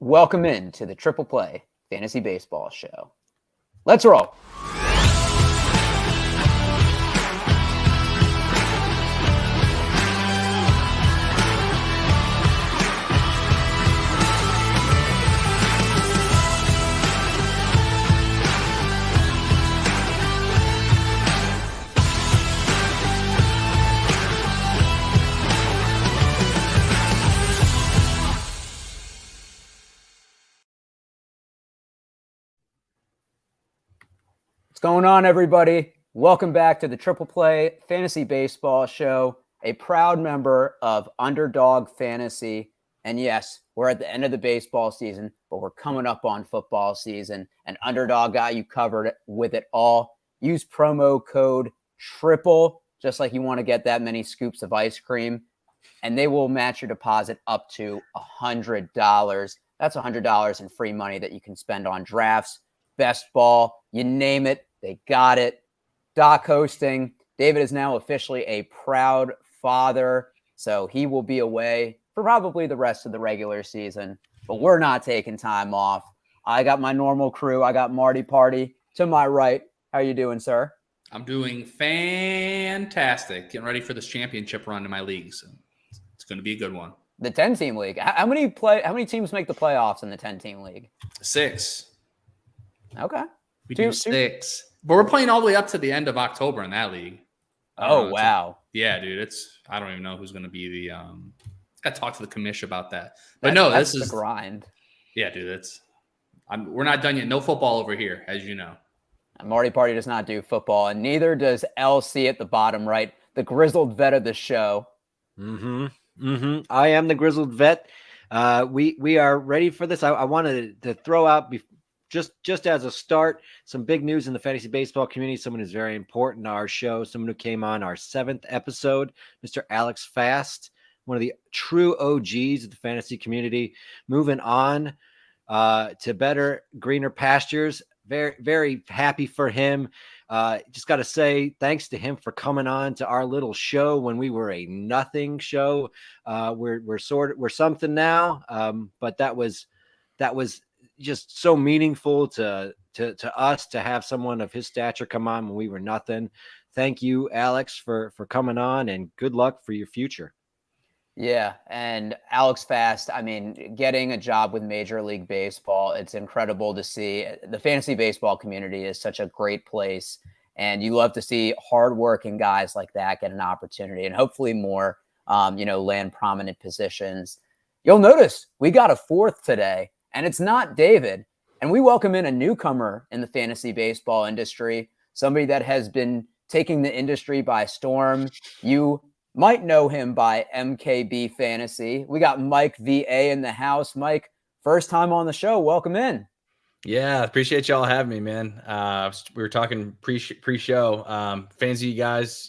Welcome in to the Triple Play Fantasy Baseball Show. Let's roll. What's going on, everybody? Welcome back to the Triple Play Fantasy Baseball Show, a proud member of Underdog Fantasy. And yes, we're at the end of the baseball season, but we're coming up on football season. And Underdog got you covered with it all. Use promo code TRIPLE, just like you want to get that many scoops of ice cream, and they will match your deposit up to $100. That's $100 in free money that you can spend on drafts, best ball, you name it, they got it. Doc hosting. David is now officially a proud father, so he will be away for probably the rest of the regular season, but we're not taking time off. I got my normal crew. I got Marty Party to my right. How are you doing, sir? I'm doing fantastic. Getting ready for this championship run in my league, so it's going to be a good one. The 10-team league. How many teams make the playoffs in the 10-team league? 6. Okay. We do 6. But we're playing all the way up to the end of October in that league. Oh, wow. Yeah, dude. I don't even know who's going to be the got to talk to the commission about that. But this is the grind. Yeah, dude. We're not done yet. No football over here, as you know. Marty Party does not do football, and neither does LC at the bottom right, the grizzled vet of the show. I am the grizzled vet. We are ready for this. I wanted to throw out just as a start, some big news in the fantasy baseball community. Someone who's very important to our show, someone who came on our 7th episode, Mr. Alex Fast, one of the true OGs of the fantasy community, moving on to better, greener pastures. Very, very happy for him. Just got to say thanks to him for coming on to our little show when we were a nothing show. We're something now, but that was just so meaningful to us to have someone of his stature come on when we were nothing. Thank you, Alex, for coming on, and good luck for your future. Yeah, and Alex Fast, I mean, getting a job with Major League Baseball, it's incredible to see. The fantasy baseball community is such a great place, and you love to see hardworking guys like that get an opportunity, and hopefully more, land prominent positions. You'll notice we got a 4th today, and it's not David. And we welcome in a newcomer in the fantasy baseball industry, somebody that has been taking the industry by storm. You might know him by MKB Fantasy. We got Mike VA in the house. Mike, first time on the show. Welcome in. Yeah, appreciate y'all having me, man. We were talking pre-show. Fans of you guys,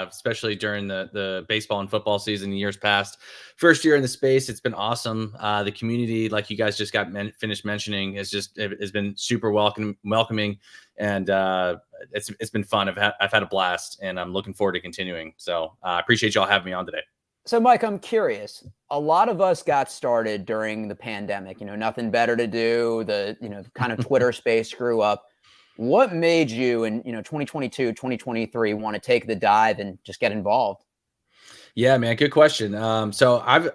especially during the baseball and football season in years past. First year in the space, it's been awesome. The community, like you guys just got finished mentioning, has been super welcoming, and it's been fun. I've had a blast, and I'm looking forward to continuing. So I appreciate y'all having me on today. So, Mike, I'm curious. A lot of us got started during the pandemic, nothing better to do. The, kind of Twitter space grew up. What made you in, 2022, 2023 want to take the dive and just get involved? Yeah, man, good question. So I've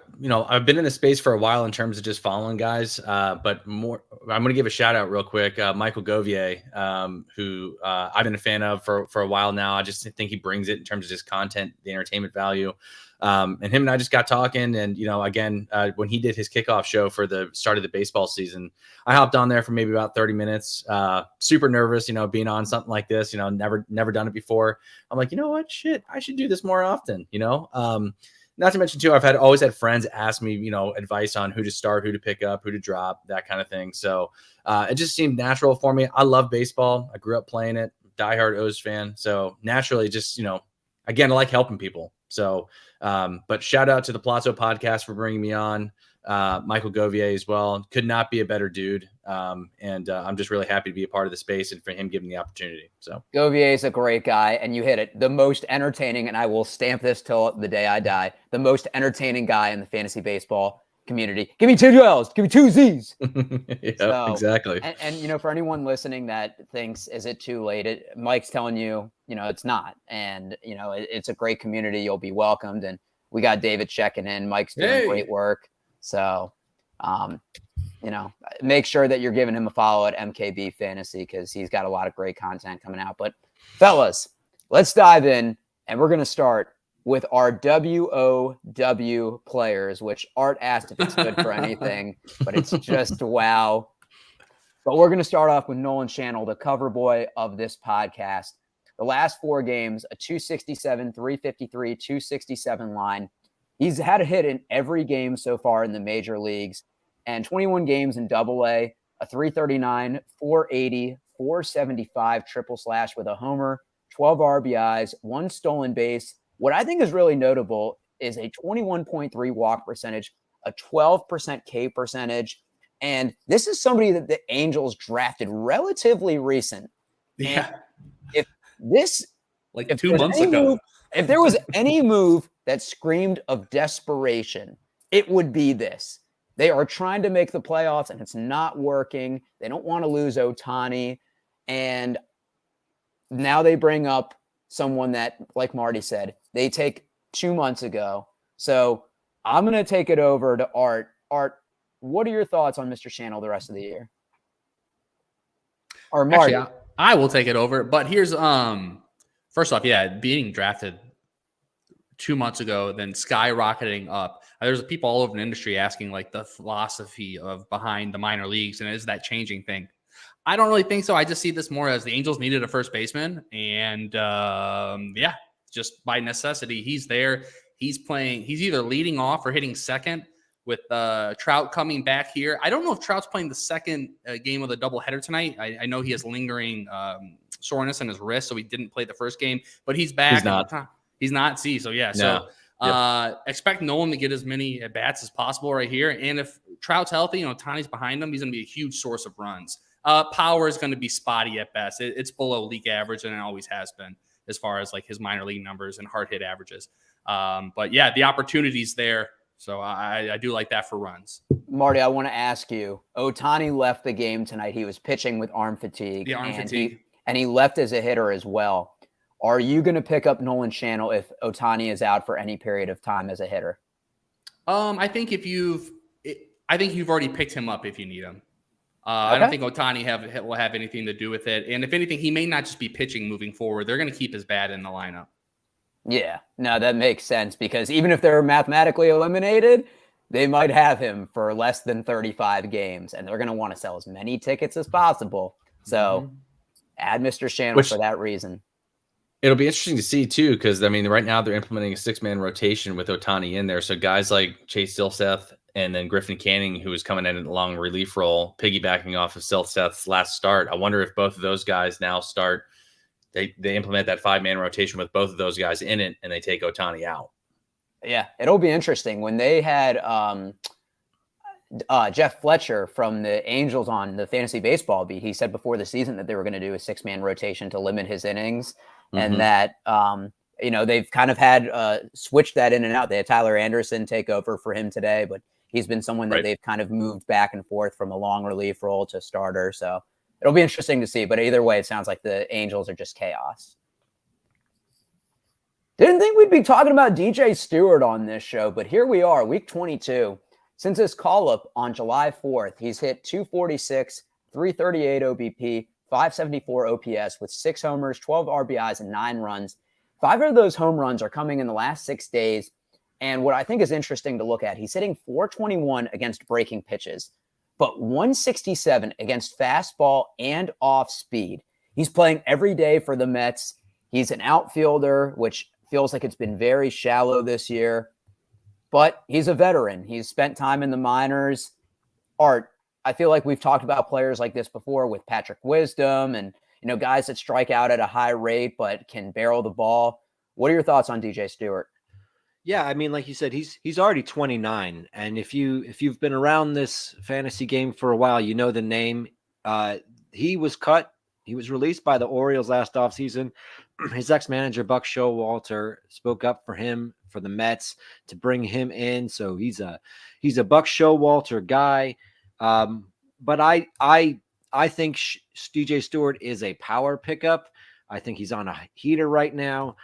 been in the space for a while in terms of just following guys, but more, I'm going to give a shout out real quick. Michael Govier, who I've been a fan of for a while now. I just think he brings it in terms of just content, the entertainment value. And him and I just got talking, and again, when he did his kickoff show for the start of the baseball season, I hopped on there for maybe about 30 minutes. Super nervous, being on something like this. Never done it before. I'm like, you know what, shit, I should do this more often. Not to mention too, I've always had friends ask me, advice on who to start, who to pick up, who to drop, that kind of thing. So it just seemed natural for me. I love baseball. I grew up playing it. Diehard O's fan. So naturally, just again, I like helping people. So, but shout out to the Pallazzo Podcast for bringing me on. Michael Govier as well. Could not be a better dude. And I'm just really happy to be a part of the space and for him giving the opportunity. So Govier is a great guy, and you hit it. The most entertaining, and I will stamp this till the day I die, the most entertaining guy in the fantasy baseball community. Give me 2 L's. Give me 2 Z's. Yeah, exactly. And for anyone listening that thinks, is it too late? Mike's telling you, it's not. And, it's a great community. You'll be welcomed. And we got David checking in. Mike's doing great work. So, make sure that you're giving him a follow at MKB Fantasy because he's got a lot of great content coming out. But fellas, let's dive in. And we're going to start with our WOW players, which Art asked if it's good for anything, but it's just wow. But we're going to start off with Nolan Schanuel, the cover boy of this podcast. The last 4 games, a 267, 353, 267 line. He's had a hit in every game so far in the major leagues, and 21 games in AA, a 339, 480, 475 triple slash with a homer, 12 RBIs, 1 stolen base. What I think is really notable is a 21.3 walk percentage, a 12% K percentage. And this is somebody that the Angels drafted relatively recent. Yeah. And if this, like 2 months ago, if there was any move that screamed of desperation, it would be this. They are trying to make the playoffs and it's not working. They don't want to lose Ohtani. And now they bring up someone that, like Marty said, they take 2 months ago. So I'm going to take it over to Art. Art, what are your thoughts on Mr. Schanuel the rest of the year? Or Marty? Actually, I will take it over. But here's first off, being drafted 2 months ago, then skyrocketing up. There's people all over the industry asking like the philosophy of behind the minor leagues and is that changing thing? I don't really think so. I just see this more as the Angels needed a first baseman, and just by necessity, he's there. He's playing. He's either leading off or hitting second with Trout coming back here. I don't know if Trout's playing the second game of the doubleheader tonight. I know he has lingering soreness in his wrist, so he didn't play the first game, but he's back. He's not. See, so yeah. No. So expect Nolan to get as many at bats as possible right here. And if Trout's healthy, Ohtani's behind him, he's going to be a huge source of runs. Power is going to be spotty at best. It's below league average, and it always has been as far as like his minor league numbers and hard hit averages. But yeah, the opportunity's there. So I do like that for runs. Marty, I want to ask you, Ohtani left the game tonight. He was pitching with arm fatigue. The arm fatigue. And he left as a hitter as well. Are you going to pick up Nolan Schanuel if Ohtani is out for any period of time as a hitter? I think you've already picked him up if you need him. I don't think Ohtani will have anything to do with it. And if anything, he may not just be pitching moving forward. They're going to keep his bat in the lineup. Yeah, no, that makes sense because even if they're mathematically eliminated, they might have him for less than 35 games, and they're going to want to sell as many tickets as possible. So add Mr. Schanuel for that reason. It'll be interesting to see, too, because, right now they're implementing a 6-man rotation with Ohtani in there. So guys like Chase Silseth and then Griffin Canning, who is coming in a long relief role, piggybacking off of Silseth's last start. I wonder if both of those guys now start. They implement that 5-man rotation with both of those guys in it, and they take Ohtani out. Yeah, it'll be interesting. When they had Jeff Fletcher from the Angels on the Fantasy Baseball beat, he said before the season that they were going to do a 6-man rotation to limit his innings, and that they've kind of had switched that in and out. They had Tyler Anderson take over for him today, but he's been someone that they've kind of moved back and forth from a long relief role to starter. So it'll be interesting to see. But either way, it sounds like the Angels are just chaos. Didn't think we'd be talking about DJ Stewart on this show, but here we are, week 22. Since his call-up on July 4th, he's hit 246, 338 OBP, 574 OPS with 6 homers, 12 RBIs, and 9 runs. 5 of those home runs are coming in the last 6 days. And what I think is interesting to look at, he's hitting 421 against breaking pitches, but 167 against fastball and off speed. He's playing every day for the Mets. He's an outfielder, which feels like it's been very shallow this year, but he's a veteran. He's spent time in the minors. Art, I feel like we've talked about players like this before with Patrick Wisdom and, guys that strike out at a high rate but can barrel the ball. What are your thoughts on DJ Stewart? Yeah, like you said, he's already 29, and if you've been around this fantasy game for a while, you know the name. He was cut. He was released by the Orioles last offseason his ex-manager Buck Showalter spoke up for him for the Mets to bring him in. So he's a Buck Showalter guy. But I think DJ Stewart is a power pickup. I think he's on a heater right now.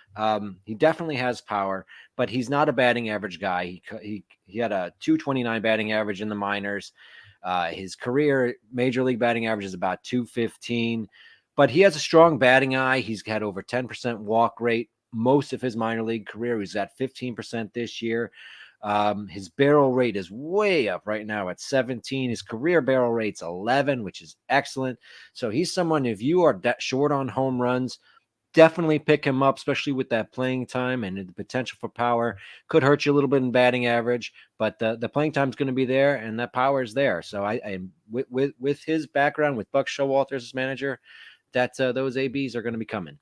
He definitely has power, but he's not a batting average guy. He had a 229 batting average in the minors. His career major league batting average is about 215, but he has a strong batting eye. He's had over 10% walk rate most of his minor league career. He's at 15% this year. His barrel rate is way up right now at 17. His career barrel rate's 11, which is excellent. So he's someone, if you are short on home runs, definitely pick him up, especially with that playing time and the potential for power. Could hurt you a little bit in batting average, but the playing time is going to be there and that power is there. So I with his background, with Buck Showalter as manager, that those ABs are going to be coming.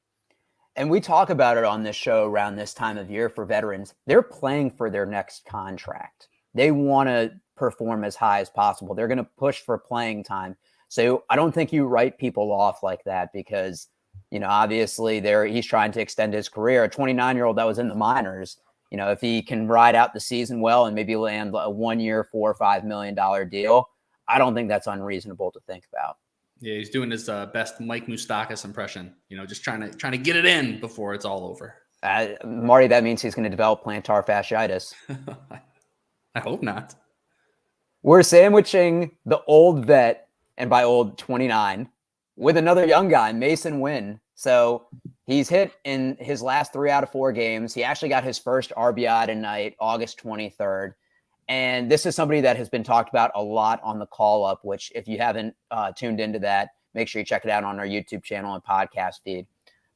And we talk about it on this show around this time of year for veterans. They're playing for their next contract. They want to perform as high as possible. They're going to push for playing time. So I don't think you write people off like that because, obviously he's trying to extend his career. A 29-year-old that was in the minors, if he can ride out the season well and maybe land a 1 year, $4 or $5 million deal, I don't think that's unreasonable to think about. Yeah, he's doing his best Mike Moustakas impression. Just trying to get it in before it's all over. Marty, that means he's going to develop plantar fasciitis. I hope not. We're sandwiching the old vet, and by old 29, with another young guy, Masyn Winn. So he's hit in his last 3 out of 4 games. He actually got his first RBI tonight, August 23rd. And this is somebody that has been talked about a lot on the call up, which if you haven't tuned into that, make sure you check it out on our YouTube channel and podcast feed.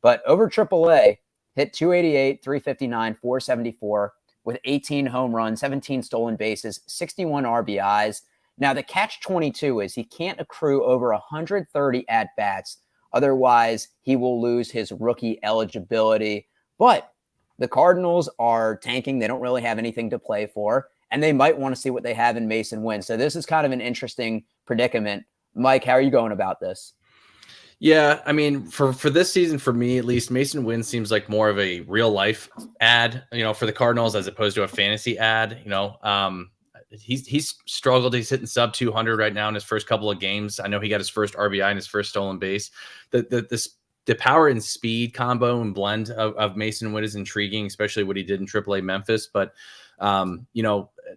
But over AAA, hit 288, 359, 474 with 18 home runs, 17 stolen bases, 61 RBIs. Now the catch 22 is he can't accrue over 130 at-bats. Otherwise, he will lose his rookie eligibility. But the Cardinals are tanking. They don't really have anything to play for. And they might want to see what they have in Masyn Winn. So this is kind of an interesting predicament. Mike, how are you going about this? Yeah, I mean, for this season, for me at least, Masyn Winn seems like more of a real life ad, for the Cardinals as opposed to a fantasy ad. He's struggled. He's hitting sub 200 right now in his first couple of games. I know he got his first RBI and his first stolen base. The power and speed combo and blend of Masyn Winn is intriguing, especially what he did in AAA Memphis. But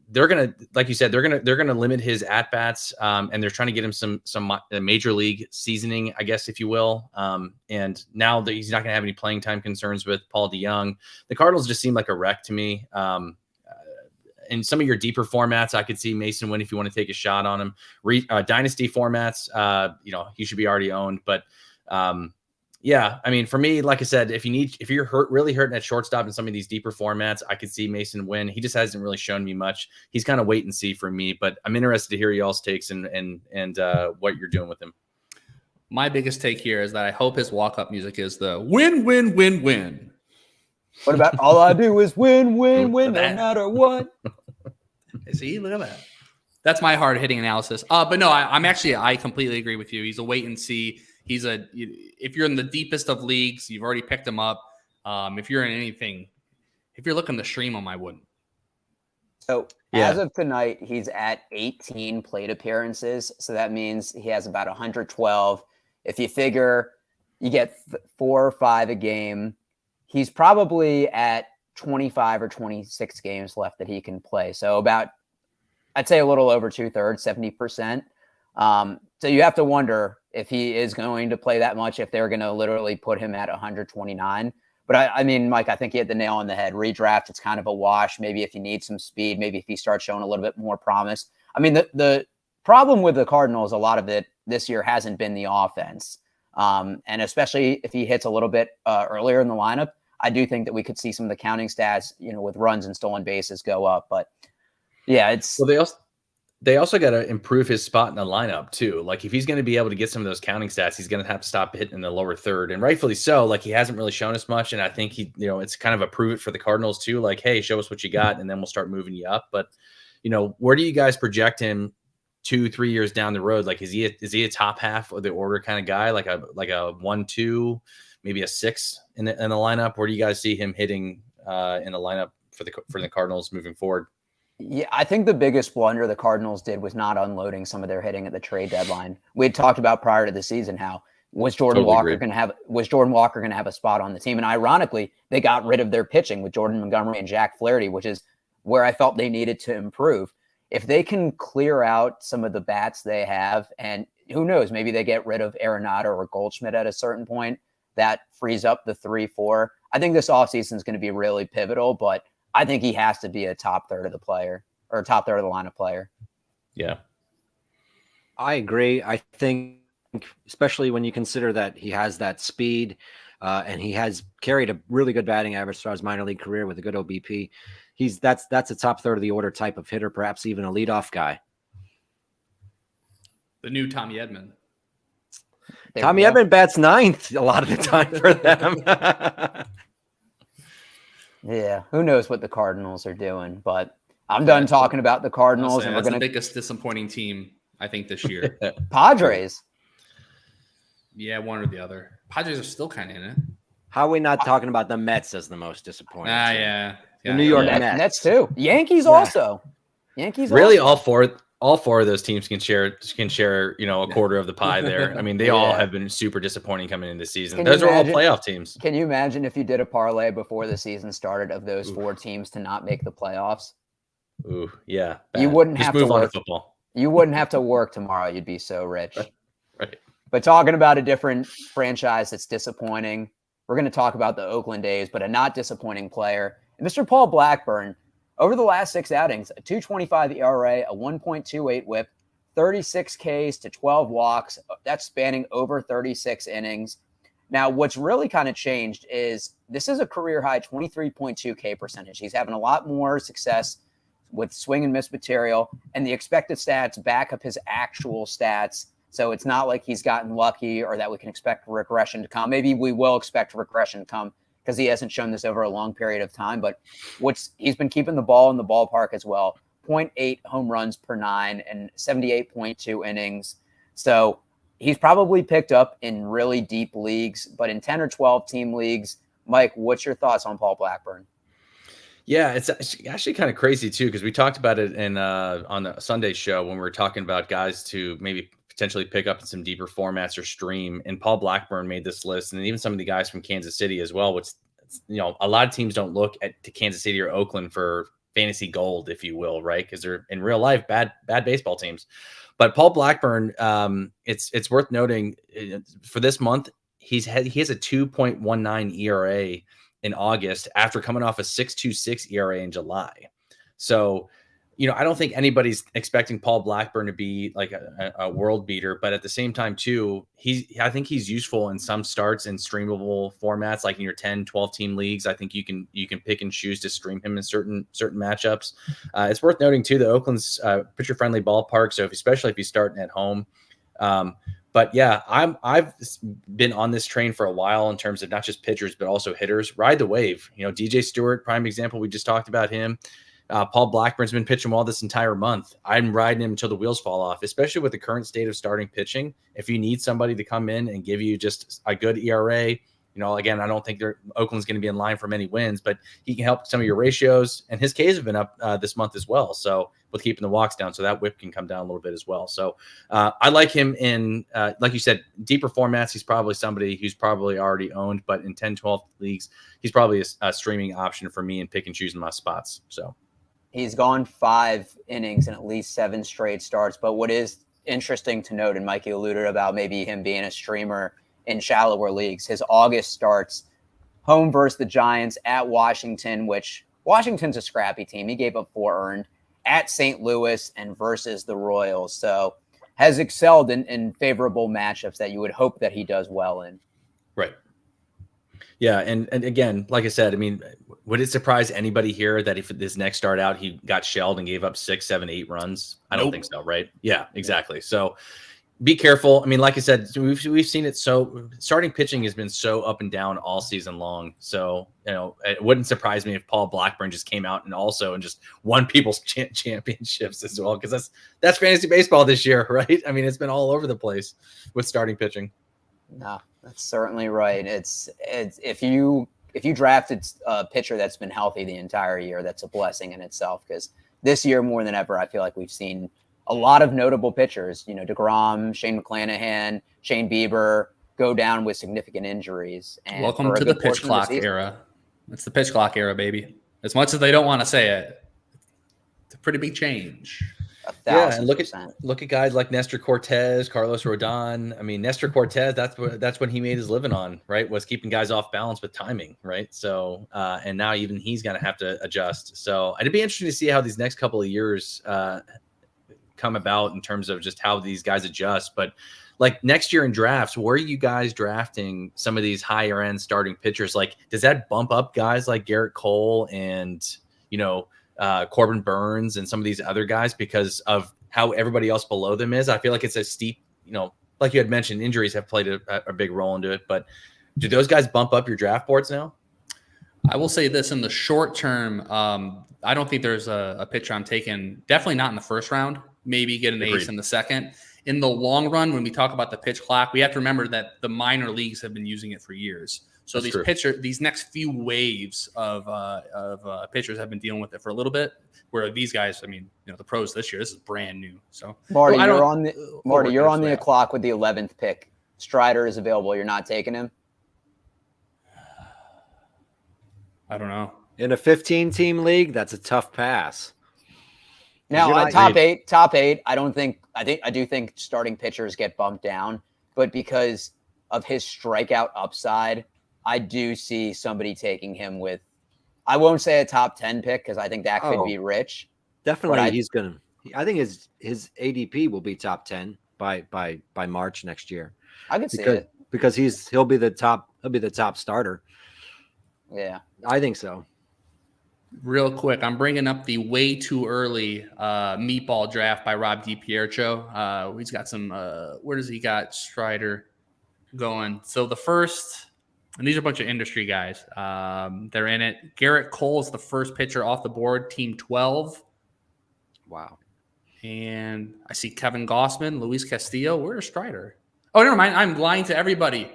they're gonna, like you said, they're gonna limit his at bats, and they're trying to get him some major league seasoning, I guess, if you will. And now that he's not gonna have any playing time concerns with Paul DeYoung, the Cardinals just seem like a wreck to me. In some of your deeper formats, I could see Masyn Winn if you want to take a shot on him. Dynasty formats, he should be already owned, but. Yeah, I mean, for me, like I said, if you're really hurting at shortstop in some of these deeper formats, I could see Masyn Winn. He just hasn't really shown me much. He's kind of wait and see for me, but I'm interested to hear y'all's takes and what you're doing with him. My biggest take here is that I hope his walk-up music is the win, win, win, win. What about all I do is win, win, win, no matter what? See, look at that. That's my hard-hitting analysis. But no, I completely agree with you. He's a wait and see. If you're in the deepest of leagues, you've already picked him up. If you're in anything, if you're looking to stream him, I wouldn't. So as of tonight, he's at 18 plate appearances. So that means he has about 112. If you figure you get 4 or 5 a game, he's probably at 25 or 26 games left that he can play. So about, I'd say a little over 2/3, 70%. So you have to wonder if he is going to play that much, if they're going to literally put him at 129. But I mean, Mike, I think he hit the nail on the head. Redraft, it's kind of a wash. Maybe if you need some speed, maybe if he starts showing a little bit more promise. I mean, the problem with the Cardinals, a lot of it this year hasn't been the offense. And especially if he hits a little bit earlier in the lineup, I do think that we could see some of the counting stats, with runs and stolen bases go up. But yeah, it's... Well, they also got to improve his spot in the lineup too. Like if he's going to be able to get some of those counting stats, he's going to have to stop hitting in the lower third, and rightfully so. Like he hasn't really shown us much. And I think it's kind of a prove it for the Cardinals too. Like, hey, show us what you got, and then we'll start moving you up. But where do you guys project him 2-3 years down the road? Like, is he a top half of the order kind of guy? Like a 1-2, maybe a 6 in the lineup? Where do you guys see him hitting in the lineup for the Cardinals moving forward? Yeah, I think the biggest blunder the Cardinals did was not unloading some of their hitting at the trade deadline. We had talked about prior to the season how was Jordan Walker going to have a spot on the team? And ironically, they got rid of their pitching with Jordan Montgomery and Jack Flaherty, which is where I felt they needed to improve. If they can clear out some of the bats they have, and who knows, maybe they get rid of Arenado or Goldschmidt at a certain point, that frees up the 3-4. I think this offseason is going to be really pivotal, but I think he has to be a top third of the lineup player. Yeah. I agree. I think, especially when you consider that he has that speed and he has carried a really good batting average throughout his minor league career with a good OBP. That's a top third of the order type of hitter, perhaps even a leadoff guy. The new Tommy Edman. Tommy Edman bats 9th a lot of the time for them. Yeah, who knows what the Cardinals are doing, but I'm done talking about the Cardinals. And that's the biggest disappointing team, I think, this year. Padres. Yeah, one or the other. Padres are still kind of in it. How are we not talking about the Mets as the most disappointing? Yeah. The New York Mets. Nets too. Yankees also. Really, all four of those teams can share, a quarter of the pie there. I mean, they all have been super disappointing coming into the season. Those are all playoff teams. Can you imagine if you did a parlay before the season started of those 4 teams to not make the playoffs? Ooh, yeah. Bad. You wouldn't have to work. Football. You wouldn't have to work tomorrow. You'd be so rich. Right. But talking about a different franchise that's disappointing, we're going to talk about the Oakland A's, but a not disappointing player, Mr. Paul Blackburn. Over the last 6 outings, a 2.25 ERA, a 1.28 WHIP, 36 Ks to 12 walks. That's spanning over 36 innings. Now, what's really kind of changed is this is a career high 23.2 K percentage. He's having a lot more success with swing and miss material, and the expected stats back up his actual stats. So it's not like he's gotten lucky or that we can expect regression to come. Maybe we will expect regression to come because he hasn't shown this over a long period of time. But he's been keeping the ball in the ballpark as well. 0.8 home runs per 9 and 78.2 innings. So he's probably picked up in really deep leagues, but in 10 or 12 team leagues, Mike, what's your thoughts on Paul Blackburn? Yeah, it's actually kind of crazy too, because we talked about it on the Sunday show when we were talking about guys to maybe potentially pick up in some deeper formats or stream. And Paul Blackburn made this list, and even some of the guys from Kansas City as well, which, a lot of teams don't look to Kansas City or Oakland for fantasy gold, if you will, right? Because they're in real life bad baseball teams. But Paul Blackburn, it's worth noting for this month, he has a 2.19 ERA in August after coming off a 6.26 ERA in July. So, I don't think anybody's expecting Paul Blackburn to be like a world beater, but at the same time too, I think he's useful in some starts in streamable formats, like in your 10, 12 team leagues. I think you can pick and choose to stream him in certain matchups. It's worth noting too, that Oakland's pitcher friendly ballpark. So especially if you're starting at home, but yeah, I've been on this train for a while in terms of not just pitchers, but also hitters. Ride the wave. DJ Stewart, prime example. We just talked about him. Paul Blackburn's been pitching well this entire month. I'm riding him until the wheels fall off, especially with the current state of starting pitching. If you need somebody to come in and give you just a good ERA, again, I don't think Oakland's going to be in line for many wins, but he can help some of your ratios. And his Ks have been up this month as well. So with keeping the walks down, so that whip can come down a little bit as well. So I like him in, like you said, deeper formats. He's probably somebody who's probably already owned, but in 10, 12 leagues, he's probably a streaming option for me and pick and choosing my spots. So he's gone 5 innings in at least 7 straight starts. But what is interesting to note, and Mikey alluded about maybe him being a streamer in shallower leagues, his August starts home versus the Giants, at Washington, which Washington's a scrappy team. He gave up 4 earned, at St. Louis, and versus the Royals. So has excelled in favorable matchups that you would hope that he does well in. Right. Yeah, and again, like I said, I mean, would it surprise anybody here that if this next start out he got shelled and gave up 6, 7, 8 runs? I don't think so, right? Yeah, exactly. So be careful. I mean, like I said, we've seen it. So starting pitching has been so up and down all season long. So it wouldn't surprise me if Paul Blackburn just came out and just won people's championships as well, because that's fantasy baseball this year, right? I mean, it's been all over the place with starting pitching. No, That's certainly right. It's if you drafted a pitcher that's been healthy the entire year, that's a blessing in itself. Because this year more than ever, I feel like we've seen a lot of notable pitchers. DeGrom, Shane McClanahan, Shane Bieber go down with significant injuries. And welcome to the pitch clock era. It's the pitch clock era, baby. As much as they don't want to say it, it's a pretty big change. Yeah, and look at guys like Nestor Cortez, Carlos Rodon. I mean, Nestor Cortez, that's what he made his living on, right? Was keeping guys off balance with timing, right? So, and now even he's going to have to adjust. So it'd be interesting to see how these next couple of years come about in terms of just how these guys adjust. But like next year in drafts, where are you guys drafting some of these higher end starting pitchers? Like, does that bump up guys like Garrett Cole and, Corbin Burns and some of these other guys because of how everybody else below them is? I feel like it's a steep, like you had mentioned, injuries have played a big role into it. But do those guys bump up your draft boards now? I will say this in the short term. I don't think there's a pitcher I'm taking. Definitely not in the first round. Maybe get an ace in the second. In the long run, when we talk about the pitch clock, we have to remember that the minor leagues have been using it for years. So these next few waves of pitchers have been dealing with it for a little bit. Where these guys, the pros this year, this is brand new. So Marty, you're on the clock with the 11th pick. Strider is available. You're not taking him. I don't know. In a 15-team league, that's a tough pass. Now, top eight. I do think starting pitchers get bumped down, but because of his strikeout upside, I do see somebody taking him with, I won't say a top 10 pick because I think that could be rich. Definitely, I think his ADP will be top 10 by March next year. I can see it because he'll be the top starter. Yeah, I think so. Real quick, I'm bringing up the way too early meatball draft by Rob DiPietro. He's got some. Where does he got Strider going? So the first, and these are a bunch of industry guys. They're in it. Garrett Cole is the first pitcher off the board, team 12. Wow. And I see Kevin Gossman, Luis Castillo. Where's Strider? Oh, never mind. I'm lying to everybody.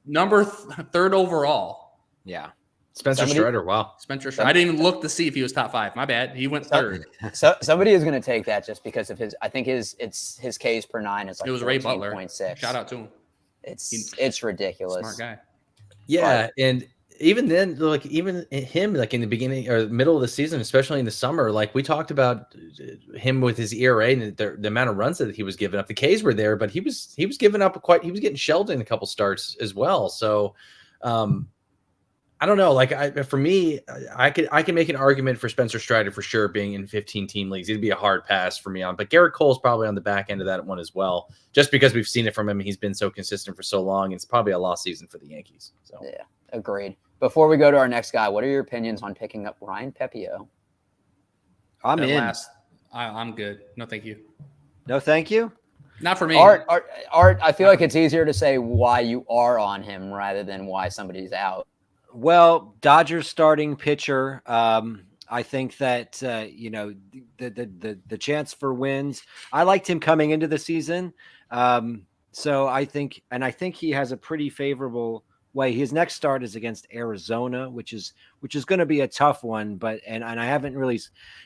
Number third overall. Yeah. Spencer Strider. Wow. Spencer Strider. I didn't even look to see if he was top 5. My bad. He went third. So somebody is going to take that just because of his. I think his Ks per 9 is like. It was Ray Butler. 14.6. Shout out to him. It's ridiculous. Smart guy. Yeah, and even then, like even him, like in the beginning or middle of the season, especially in the summer, like we talked about him with his ERA and the amount of runs that he was giving up. The Ks were there, but he was giving up he was getting shelled in a couple starts as well. So. I don't know. Like for me, I can make an argument for Spencer Strider for sure being in 15-team leagues. It'd be a hard pass for me on, but Garrett Cole's probably on the back end of that one as well, just because we've seen it from him. He's been so consistent for so long. It's probably a lost season for the Yankees. So yeah, agreed. Before we go to our next guy, what are your opinions on picking up Ryan Pepiot? I'm in. I'm good. No, thank you. No, thank you. Not for me. Art, I feel like it's easier to say why you are on him rather than why somebody's out. Well, Dodgers starting pitcher. I think that the chance for wins. I liked him coming into the season. So I think he has a pretty favorable way. His next start is against Arizona, which is going to be a tough one. But I haven't really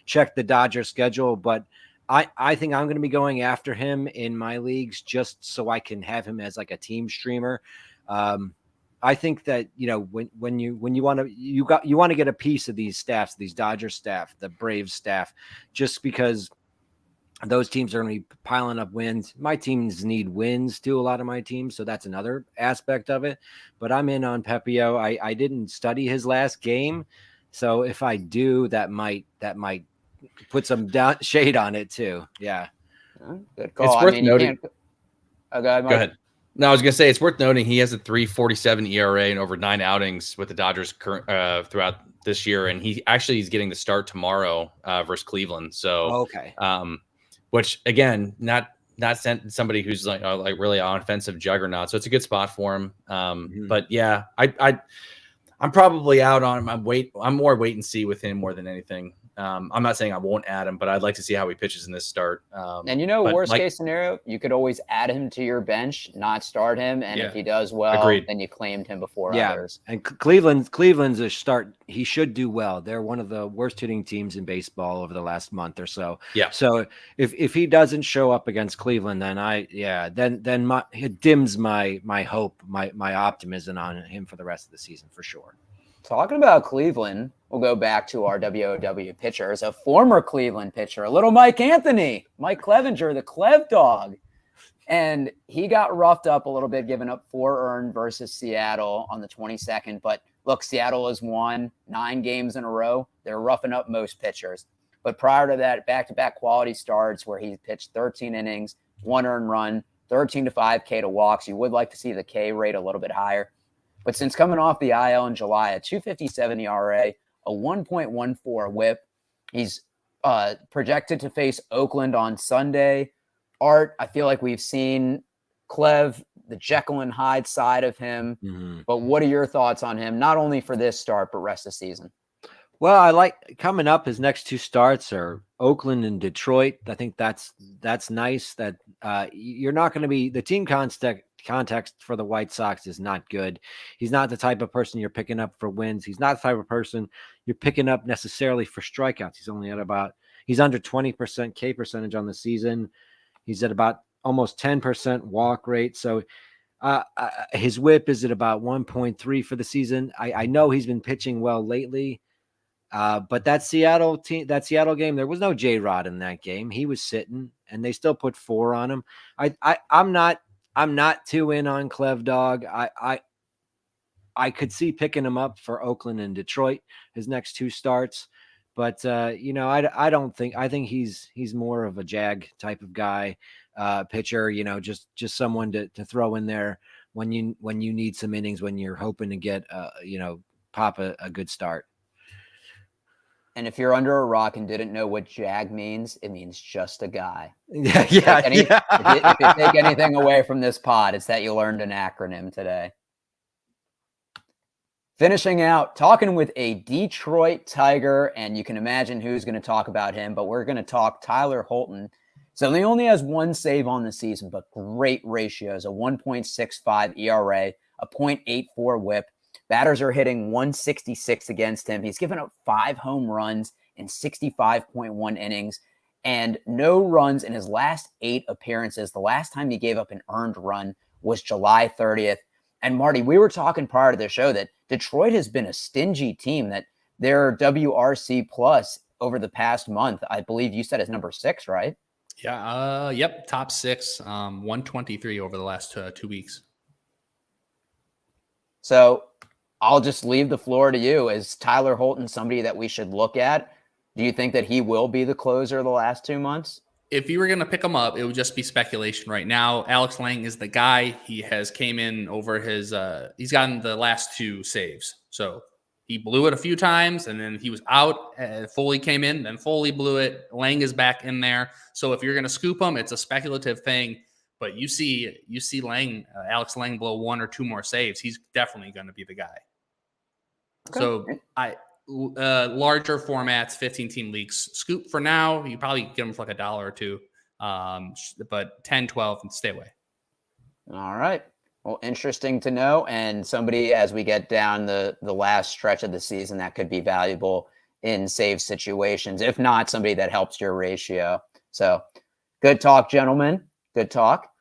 checked the Dodgers schedule, but I think I'm going to be going after him in my leagues just so I can have him as like a team streamer. I think that, when you want to get a piece of these staffs, these Dodger staff, the Braves staff, just because those teams are going to be piling up wins. My teams need wins too, a lot of my teams. So that's another aspect of it, but I'm in on Pepiot. I didn't study his last game. So if I do, that might put some shade on it too. Yeah. Good call. It's worth noting. Go ahead. No, I was going to say it's worth noting he has a 3.47 ERA and over 9 outings with the Dodgers throughout this year, and he's getting the start tomorrow versus Cleveland. So okay, which again, not sent somebody who's like really an offensive juggernaut. So it's a good spot for him. But yeah, I'm probably out on him. I'm more wait and see with him more than anything. I'm not saying I won't add him, but I'd like to see how he pitches in this start. And worst case scenario, you could always add him to your bench, not start him, and if he does well, Agreed. then you claimed him before others. And Cleveland's a start. He should do well. They're one of the worst hitting teams in baseball over the last month or so. Yeah. So if he doesn't show up against Cleveland, then it dims my hope, my optimism on him for the rest of the season for sure. Talking about Cleveland, we'll go back to our WOW pitchers, a former Cleveland pitcher, a little Mike Clevinger, the Clev dog. And he got roughed up a little bit, giving up 4 earned versus Seattle on the 22nd. But look, Seattle has won 9 games in a row. They're roughing up most pitchers. But prior to that, back-to-back quality starts where he pitched 13 innings, 1 earned run, 13 to 5 K to walks. You would like to see the K rate a little bit higher. But since coming off the IL in July, a 2.57 ERA, a 1.14 WHIP, he's projected to face Oakland on Sunday. Art, I feel like we've seen Clev, the Jekyll and Hyde side of him. Mm-hmm. But what are your thoughts on him, not only for this start, but rest of the season? Well, I like coming up. His next 2 starts are Oakland and Detroit. I think that's nice that you're not going to be the team context for the White Sox is not good. He's not the type of person you're picking up for wins. He's not the type of person you're picking up necessarily for strikeouts. He's under 20% K percentage on the season. He's at about almost 10% walk rate. So his whip is at about 1.3 for the season. I know he's been pitching well lately. But that Seattle game, there was no J-Rod in that game. He was sitting and they still put 4 on him. I'm not too in on Clev dog. I could see picking him up for Oakland and Detroit, his next 2 starts. But I think he's more of a Jag type of guy, pitcher, just someone to throw in there when you need some innings, when you're hoping to get pop a good start. And if you're under a rock and didn't know what Jag means, it means just a guy. Yeah. If you take anything away from this pod, it's that you learned an acronym today. Finishing out, talking with a Detroit Tiger, and you can imagine who's going to talk about him, but we're going to talk Tyler Holton. So he only has 1 save on the season, but great ratios, a 1.65 ERA, a 0.84 whip. Batters are hitting 166 against him. He's given up 5 home runs in 65.1 innings and no runs in his last 8 appearances. The last time he gave up an earned run was July 30th. And Marty, we were talking prior to the show that Detroit has been a stingy team, that their WRC plus over the past month, I believe you said is number 6, right? Yeah. Yep. Top 6, 123 over the last 2 weeks. So I'll just leave the floor to you. Is Tyler Holton somebody that we should look at? Do you think that he will be the closer the last 2 months? If you were going to pick him up, it would just be speculation right now. Alex Lang is the guy. He has came in over his he's gotten the last 2 saves. So he blew it a few times and then he was out. Foley came in, then Foley blew it. Lang is back in there. So if you're going to scoop him, it's a speculative thing. But you see Lang, Alex Lang blow 1 or 2 more saves. He's definitely going to be the guy. Okay. So larger formats, 15-team leagues, scoop for now. You probably get them for like $1 or $2, but 10, 12, and stay away. All right. Well, interesting to know. And somebody, as we get down the last stretch of the season, that could be valuable in save situations. If not, somebody that helps your ratio. So good talk, gentlemen. Good talk.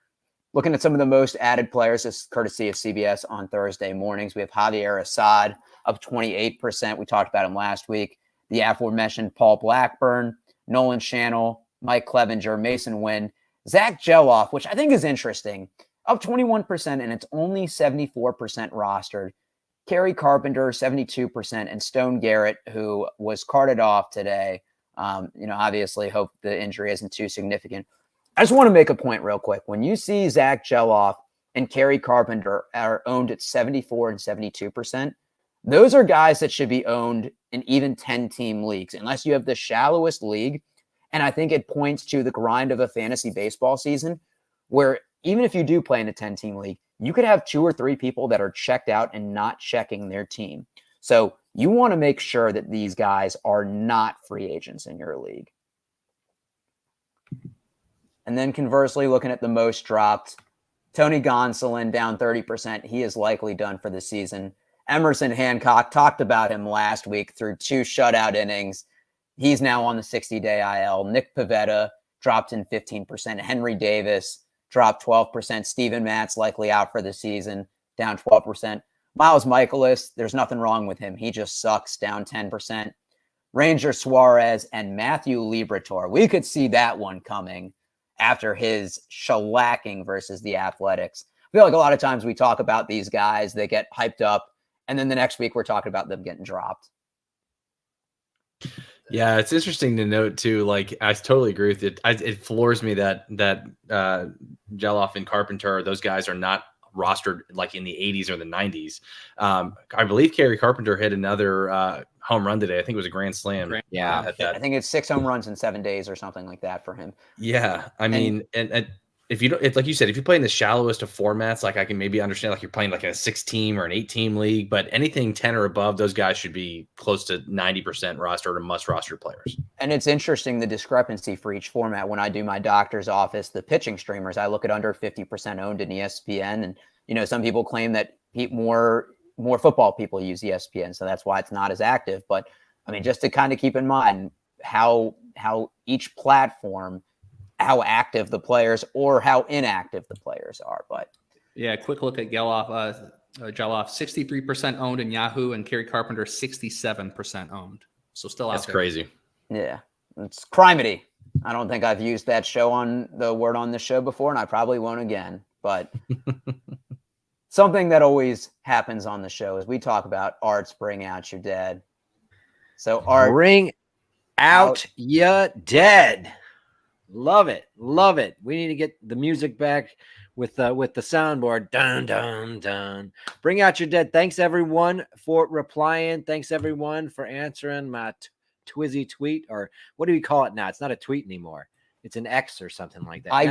Looking at some of the most added players, this is courtesy of CBS on Thursday mornings. We have Javier Assad up 28%. We talked about him last week. The aforementioned Paul Blackburn, Nolan Schanuel, Mike Clevinger, Masyn Winn, Zach Geloff, which I think is interesting, up 21%, and it's only 74% rostered. Kerry Carpenter, 72%, and Stone Garrett, who was carted off today. Obviously hope the injury isn't too significant. I just want to make a point real quick. When you see Zach Geloff and Kerry Carpenter are owned at 74 and 72%, those are guys that should be owned in even 10-team leagues, unless you have the shallowest league. And I think it points to the grind of a fantasy baseball season where even if you do play in a 10-team league, you could have 2 or 3 people that are checked out and not checking their team. So you want to make sure that these guys are not free agents in your league. And then conversely, looking at the most dropped, Tony Gonsolin down 30%. He is likely done for the season. Emerson Hancock, talked about him last week through 2 shutout innings. He's now on the 60-day IL. Nick Pivetta dropped in 15%. Henry Davis dropped 12%. Steven Matz likely out for the season, down 12%. Miles Michaelis, there's nothing wrong with him. He just sucks, down 10%. Ranger Suarez and Matthew Liberatore. We could see that one coming after his shellacking versus the Athletics. I feel like a lot of times we talk about these guys, they get hyped up, and then the next week we're talking about them getting dropped. Yeah, it's interesting to note too. Like, I totally agree with it. It floors me that Geloff and Carpenter, those guys are not rostered like in the 80s or the 90s. I believe Kerry Carpenter hit another home run today. I think it was a grand slam. Yeah, I think it's 6 home runs in 7 days or something like that for him. Yeah, I mean, and if you don't, it's like you said, if you play in the shallowest of formats, like I can maybe understand, like you're playing like in a 6-team or an 8-team league, but anything 10 or above, those guys should be close to 90% rostered or must roster players. And it's interesting, the discrepancy for each format. When I do my doctor's office, the pitching streamers, I look at under 50% owned in ESPN. And, you know, some people claim that more football people use ESPN, so that's why it's not as active. But I mean, just to kind of keep in mind how each platform, how active the players or how inactive the players are. But yeah, quick look at Geloff. Geloff, 63% owned in Yahoo, and Kerry Carpenter 67% owned. So still out That's there. crazy. yeah, it's criminy. I don't think I've used that word on the show before, and I probably won't again. But something that always happens on the show is we talk about Art's Bring Out Your Dead. So Art, bring out your dead. Love it. Love it. We need to get the music back with the soundboard. Dun, dun, dun. Bring out your dead. Thanks, everyone, for replying. Thanks, everyone, for answering my Twizzy tweet. Or what do we call it now? It's not a tweet anymore. It's an X or something like that. I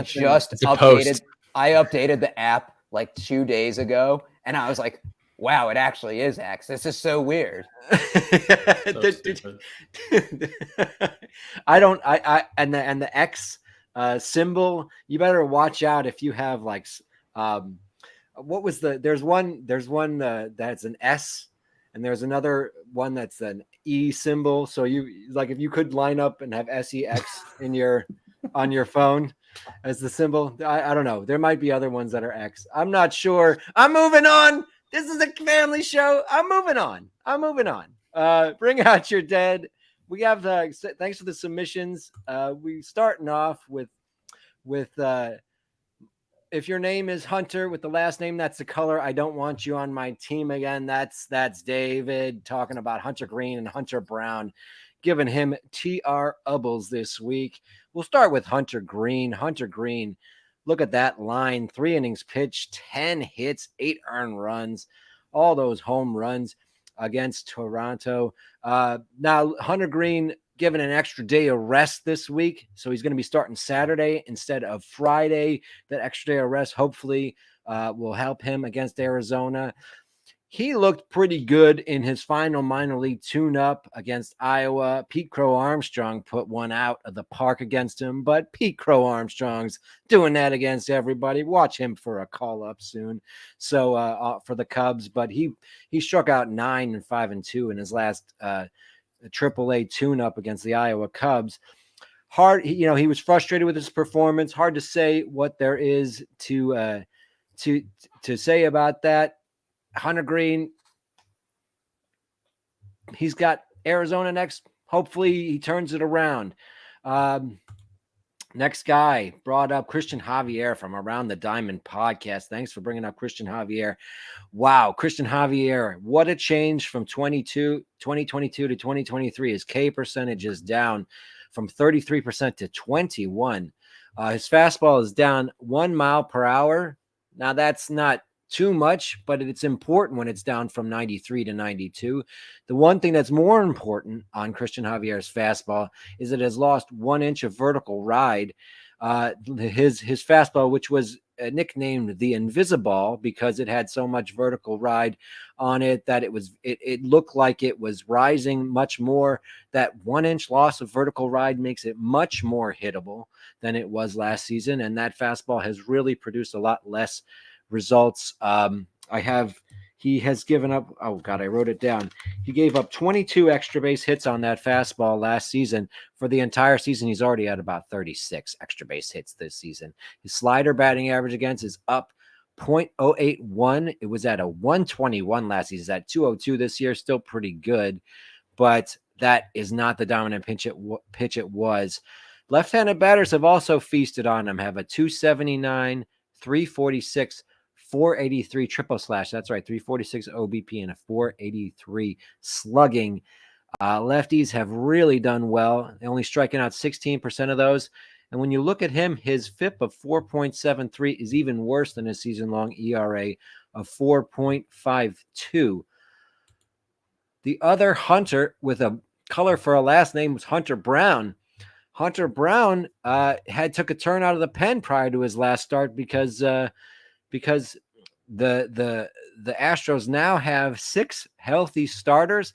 updated the app like 2 days ago, and I was like, wow, it actually is X. This is so weird. And the X symbol, you better watch out if you have like there's one that's an S, and there's another one that's an E symbol. So you like, if you could line up and have SEX on your phone as the symbol. I don't know. There might be other ones that are X. I'm not sure. I'm moving on. This is a family show. I'm moving on. Bring out your dead. We have thanks for the submissions. We starting off with if your name is Hunter with the last name that's the color, I don't want you on my team again. That's David talking about Hunter Green and Hunter Brown, giving him TR Ubbles this week. We'll start with Hunter Green. Hunter Green. Look at that line. 3 innings pitched, 10 hits, 8 earned runs, all those home runs against Toronto. Now, Hunter Green given an extra day of rest this week, so he's going to be starting Saturday instead of Friday. That extra day of rest hopefully will help him against Arizona. He looked pretty good in his final minor league tune-up against Iowa. Pete Crow Armstrong put one out of the park against him, but Pete Crow Armstrong's doing that against everybody. Watch him for a call-up soon. So for the Cubs, but he struck out 9 and 5 and 2 in his last AAA tune-up against the Iowa Cubs. He was frustrated with his performance. Hard to say what there is to say about that. Hunter Green, he's got Arizona next. Hopefully he turns it around. Next guy brought up Christian Javier from Around the Diamond podcast. Thanks for bringing up Christian Javier. Wow, Christian Javier, what a change from 2022 to 2023. His K percentage is down from 33% to 21%. His fastball is down 1 mile per hour. Now that's not too much, but it's important when it's down from 93 to 92. The one thing that's more important on Christian Javier's fastball is it has lost 1 inch of vertical ride. His fastball, which was nicknamed the Invisiball because it had so much vertical ride on it that it looked like it was rising much more. That 1 inch loss of vertical ride makes it much more hittable than it was last season. And that fastball has really produced a lot less results. He has given up, oh God, I wrote it down. He gave up 22 extra base hits on that fastball last season. For the entire season, he's already at about 36 extra base hits this season. His slider batting average against is up 0.081. It was at a 121 last season. It's at 202 this year, still pretty good, but that is not the dominant pitch it was. Left-handed batters have also feasted on him, have a 279, 346, 483 triple slash. That's right, 346 OBP and a 483 slugging. Lefties have really done well. They're only striking out 16% of those. And when you look at him, his FIP of 4.73 is even worse than his season-long ERA of 4.52. The other Hunter with a color for a last name was Hunter Brown. Hunter Brown took a turn out of the pen prior to his last start because the Astros now have 6 healthy starters.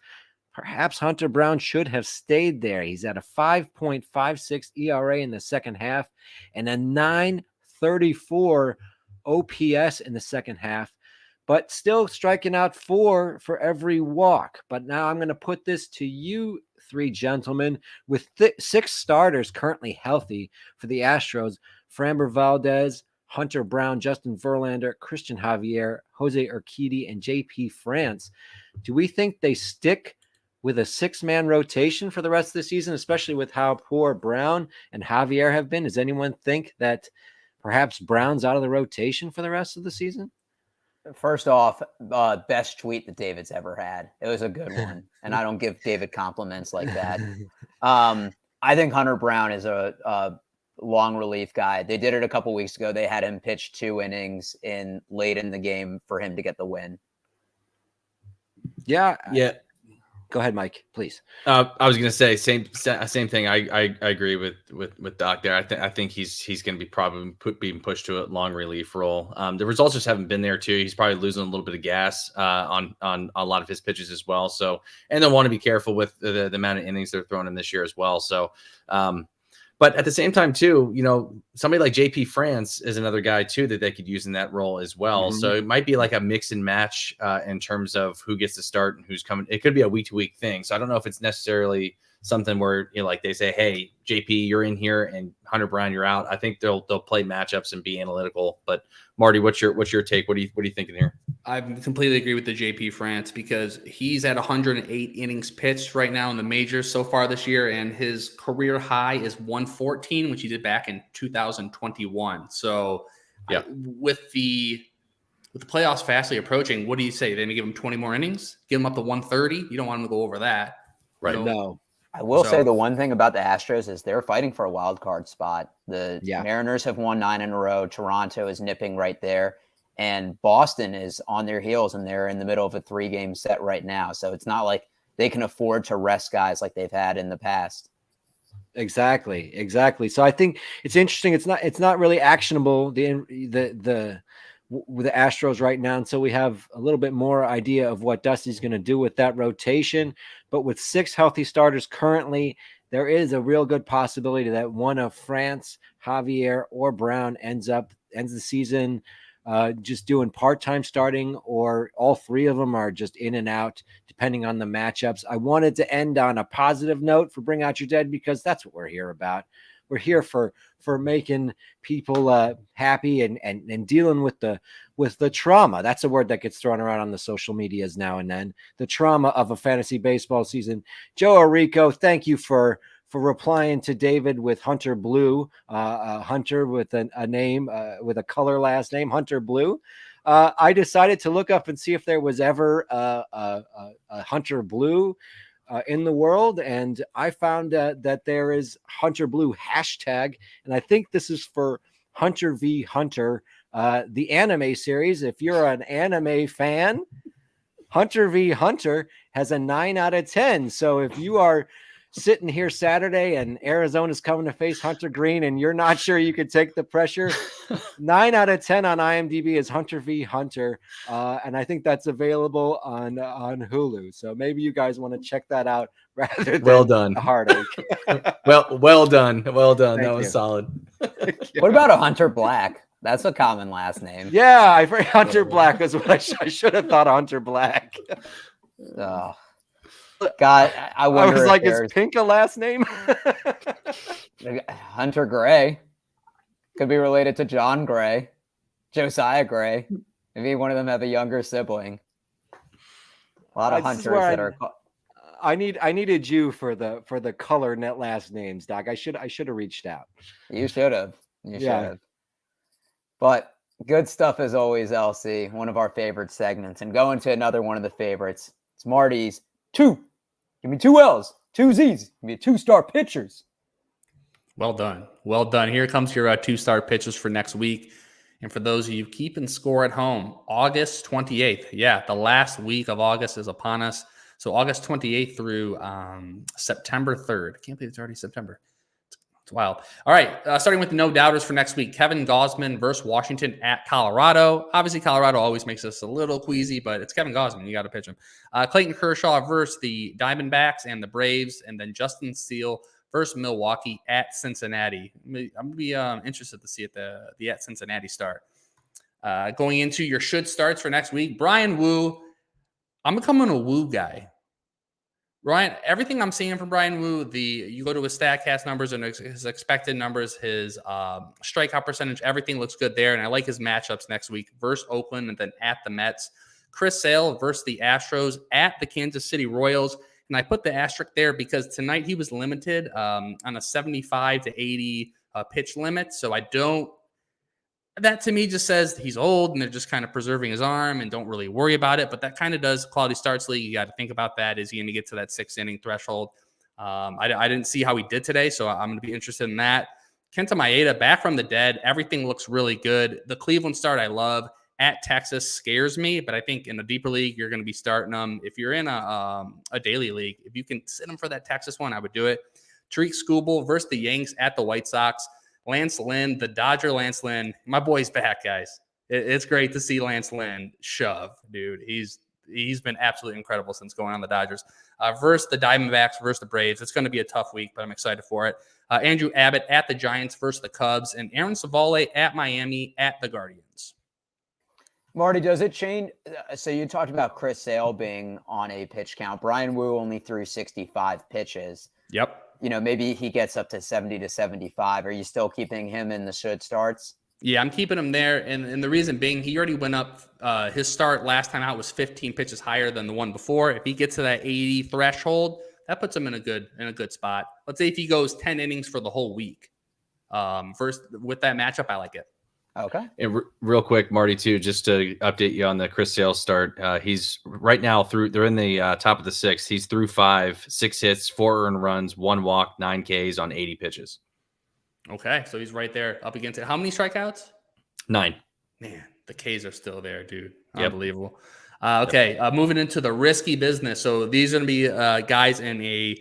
Perhaps Hunter Brown should have stayed there. He's at a 5.56 ERA in the second half and a 9.34 OPS in the second half, but still striking out 4 for every walk. But now I'm going to put this to you 3 gentlemen with 6 starters currently healthy for the Astros: Framber Valdez, Hunter Brown, Justin Verlander, Christian Javier, Jose Urquidy, and JP France. Do we think they stick with a 6-man rotation for the rest of the season, especially with how poor Brown and Javier have been? Does anyone think that perhaps Brown's out of the rotation for the rest of the season? First off, best tweet that David's ever had. It was a good one, and I don't give David compliments like that. I think Hunter Brown is a long relief guy. They did it a couple weeks ago. They had him pitch 2 innings late in the game for him to get the win. Yeah. Go ahead, Mike, please. I was going to say same thing. I agree with Doc there. I think he's going to be probably being pushed to a long relief role. The results just haven't been there too. He's probably losing a little bit of gas on a lot of his pitches as well. So, and they'll want to be careful with the amount of innings they're throwing in this year as well. So, but at the same time too, somebody like JP France is another guy too that they could use in that role as well. Mm-hmm. So it might be like a mix and match in terms of who gets to start and who's coming. It could be a week to week thing. So I don't know if it's necessarily something where like they say, "Hey, JP, you're in here, and Hunter Brown, you're out." I think they'll play matchups and be analytical. But Marty, what's your take? What are you thinking here? I completely agree with the JP France because he's at 108 innings pitched right now in the majors so far this year, and his career high is 114, which he did back in 2021. So, yeah, with the playoffs fastly approaching, what do you say? They're going to give him 20 more innings, give him up to 130. You don't want him to go over that, right? No. I will say the one thing about the Astros is they're fighting for a wild card spot. The Mariners have won 9 in a row. Toronto is nipping right there. And Boston is on their heels, and they're in the middle of a 3-game set right now. So it's not like they can afford to rest guys like they've had in the past. Exactly. So I think it's interesting. It's not really actionable, with the Astros right now. And so we have a little bit more idea of what Dusty's going to do with that rotation. But with 6 healthy starters currently, there is a real good possibility that one of France, Javier, or Brown ends the season just doing part-time starting, or all 3 of them are just in and out, depending on the matchups. I wanted to end on a positive note for Bring Out Your Dead, because that's what we're here about. We're here for making people happy and dealing with the trauma. That's a word that gets thrown around on the social medias now and then. The trauma of a fantasy baseball season. Joe Arrico, thank you for replying to David with Hunter Blue, Hunter with a name, with a color last name, Hunter Blue. I decided to look up and see if there was ever a Hunter Blue in the world, and I found that there is Hunter Blue hashtag, and I think this is for Hunter v Hunter, the anime series. If you're an anime fan, Hunter v Hunter has a 9 out of 10. So if you are sitting here Saturday and Arizona's coming to face Hunter Green and you're not sure you could take the pressure, 9 out of 10 on IMDb is Hunter v. Hunter. And I think that's available on Hulu. So maybe you guys want to check that out rather than Well done. a heartache. well done. Well done. Thank That was you. solid. What about a Hunter Black? That's a common last name. Yeah, I forgot Hunter Black was what I should have thought Hunter Black. Oh. God, I wonder. I was if like, there's is Pink a last name? Hunter Gray could be related to John Gray, Josiah Gray. Maybe one of them have a younger sibling. A lot of This is Hunters where that are. I needed you for the color net last names, Doc. I should have reached out. You should have. You should Yeah. have. But good stuff as always, LC. One of our favorite segments. And going to another one of the favorites. It's Marty's 2. Give me 2 L's, 2 Z's. Give me 2-star pitchers. Well done. Well done. Here comes your 2-star pitches for next week. And for those of you keeping score at home, August 28th. Yeah, the last week of August is upon us. So August 28th through September 3rd. I can't believe it's already September. It's wild. All right, starting with the no-doubters for next week. Kevin Gausman versus Washington at Colorado. Obviously, Colorado always makes us a little queasy, but it's Kevin Gausman. You got to pitch him. Clayton Kershaw versus the Diamondbacks and the Braves. And then Justin Steele versus Milwaukee at Cincinnati. I'm going to be interested to see the at Cincinnati start. Going into your should starts for next week, Brian Wu. I'm becoming a Wu guy. Ryan, everything I'm seeing from Brian Wu, you go to his StatCast numbers and his expected numbers, his strikeout percentage, everything looks good there. And I like his matchups next week versus Oakland and then at the Mets. Chris Sale versus the Astros at the Kansas City Royals. And I put the asterisk there because tonight he was limited on a 75 to 80 pitch limit. So that to me just says he's old and they're just kind of preserving his arm and don't really worry about it. But that kind of does quality starts league. You got to think about that. Is he going to get to that 6th inning threshold? I didn't see how he did today, so I'm going to be interested in that. Kenta Maeda back from the dead. Everything looks really good. The Cleveland start I love. At Texas scares me, but I think in a deeper league, you're going to be starting them. If you're in a daily league, if you can sit them for that Texas one, I would do it. Tariq Skubal versus the Yanks at the White Sox. Lance Lynn, the Dodger Lance Lynn. My boy's back, guys. It's great to see Lance Lynn shove, dude. He's been absolutely incredible since going on the Dodgers. Versus the Diamondbacks, versus the Braves. It's going to be a tough week, but I'm excited for it. Andrew Abbott at the Giants versus the Cubs. And Aaron Savale at Miami at the Guardians. Marty, does it change? So you talked about Chris Sale being on a pitch count. Brian Wu only threw 65 pitches. Yep. Maybe he gets up to 70 to 75. Are you still keeping him in the should starts? Yeah, I'm keeping him there. And the reason being, he already went up. His start last time out was 15 pitches higher than the one before. If he gets to that 80 threshold, that puts him in a good spot. Let's say if he goes 10 innings for the whole week. First, with that matchup, I like it. Okay. And real quick, Marty, too, just to update you on the Chris Sale start. He's right now they're in the top of the 6th. He's through 5, 6 hits, 4 earned runs, 1 walk, 9 Ks on 80 pitches. Okay. So he's right there up against it. How many strikeouts? 9. Man, the Ks are still there, dude. Yep. Unbelievable. Okay. Moving into the risky business. So these are going to be guys in a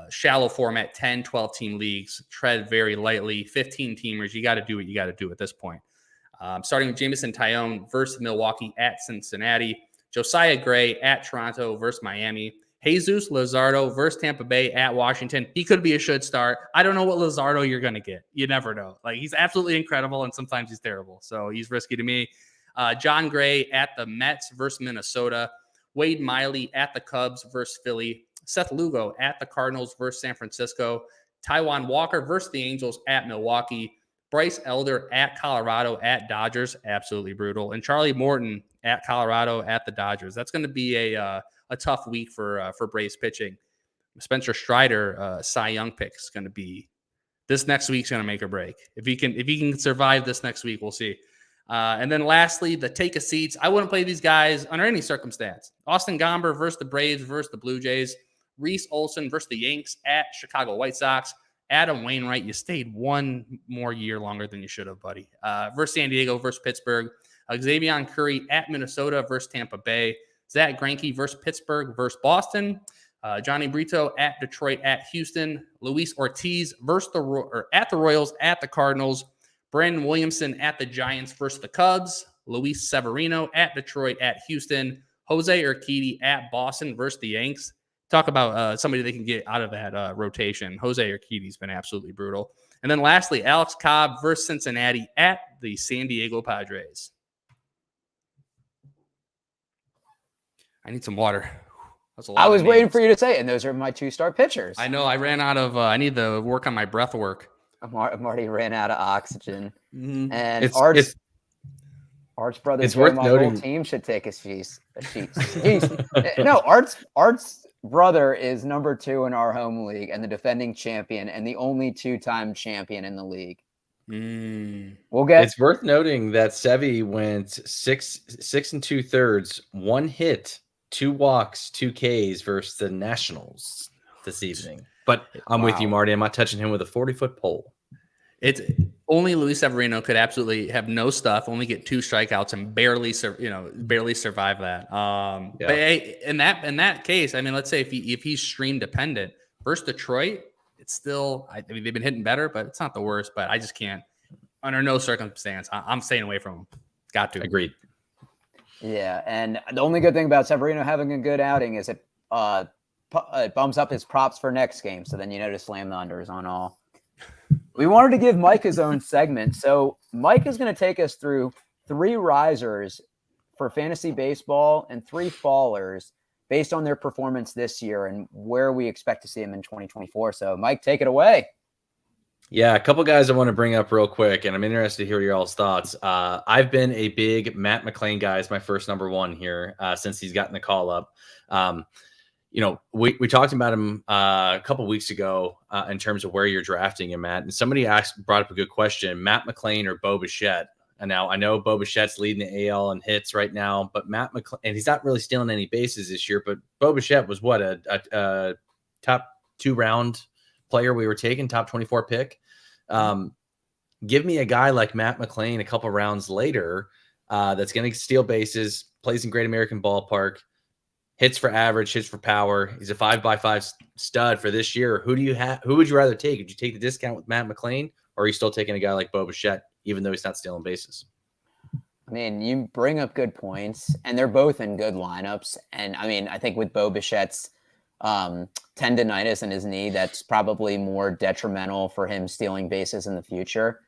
shallow format, 10, 12 team leagues, tread very lightly, 15 teamers. You got to do what you got to do at this point. Starting with Jameson Taillon versus Milwaukee at Cincinnati, Josiah Gray at Toronto versus Miami, Jesus Luzardo versus Tampa Bay at Washington. He could be a should start. I don't know what Luzardo you're going to get. You never know. Like, he's absolutely incredible and sometimes he's terrible. So he's risky to me. John Gray at the Mets versus Minnesota, Wade Miley at the Cubs versus Philly, Seth Lugo at the Cardinals versus San Francisco, Taijuan Walker versus the Angels at Milwaukee, Bryce Elder at Colorado at Dodgers, absolutely brutal, and Charlie Morton at Colorado at the Dodgers. That's going to be a tough week for Braves pitching. Spencer Strider, Cy Young pick is going to be this next week's going to make or break. If he can survive this next week, we'll see. And then lastly, the take a seats. I wouldn't play these guys under any circumstance. Austin Gomber versus the Braves versus the Blue Jays. Reese Olson versus the Yanks at Chicago White Sox. Adam Wainwright, you stayed one more year longer than you should have, buddy. Versus San Diego versus Pittsburgh. Xavier Curry at Minnesota versus Tampa Bay. Zach Greinke versus Pittsburgh versus Boston. Johnny Brito at Detroit at Houston. Luis Ortiz versus at the Royals at the Cardinals. Brandon Williamson at the Giants versus the Cubs. Luis Severino at Detroit at Houston. Jose Urquidy at Boston versus the Yanks. Talk about somebody they can get out of that rotation. Jose Urquidy's been absolutely brutal. And then lastly, Alex Cobb versus Cincinnati at the San Diego Padres. I need some water. That's a lot I was of waiting names. for you to say it, and those are my 2-star pitchers. I know. I ran out of. I need to work on my breath work. I'm already ran out of oxygen. Mm-hmm. And Art's brother, it's worth my noting. whole team should take a sheet. No, Art's brother is number 2 in our home league and the defending champion and the only 2-time champion in the league. We'll get. It's worth noting that Sevy went 6 2/3, 1 hit, 2 walks, 2 Ks versus the Nationals this evening. But I'm with you, Marty. I'm not touching him with a 40-foot pole. It's only Luis Severino could absolutely have no stuff, only get 2 strikeouts and barely survive that. But in that case, I mean, let's say if he's stream dependent versus Detroit, it's still. I mean, they've been hitting better, but it's not the worst. But I just can't, under no circumstance, I'm staying away from him. Got to. Agreed. Yeah, and the only good thing about Severino having a good outing is it bumps up his props for next game. So then to slam the unders on all. We wanted to give Mike his own segment. So Mike is going to take us through 3 risers for fantasy baseball and 3 fallers based on their performance this year and where we expect to see them in 2024. So Mike, take it away. Yeah, a couple guys I want to bring up real quick, and I'm interested to hear your all's thoughts. I've been a big Matt McLain guy as my first number 1 here since he's gotten the call up. We talked about him a couple weeks ago in terms of where you're drafting him at, and somebody brought up a good question: Matt McLain or Bo Bichette? And now I know Bo Bichette's leading the AL in hits right now, but Matt McLain, and he's not really stealing any bases this year. But Bo Bichette was what a top 2 round player we were taking, top 24 pick. Give me a guy like Matt McLain a couple rounds later that's going to steal bases, plays in Great American Ballpark, hits for average, hits for power. He's a 5x5 stud for this year. Who would you rather take? Would you take the discount with Matt McLain, or are you still taking a guy like Bo Bichette, even though he's not stealing bases? I mean, you bring up good points, and they're both in good lineups. And I mean, I think with Bo Bichette's tendonitis in his knee, that's probably more detrimental for him stealing bases in the future.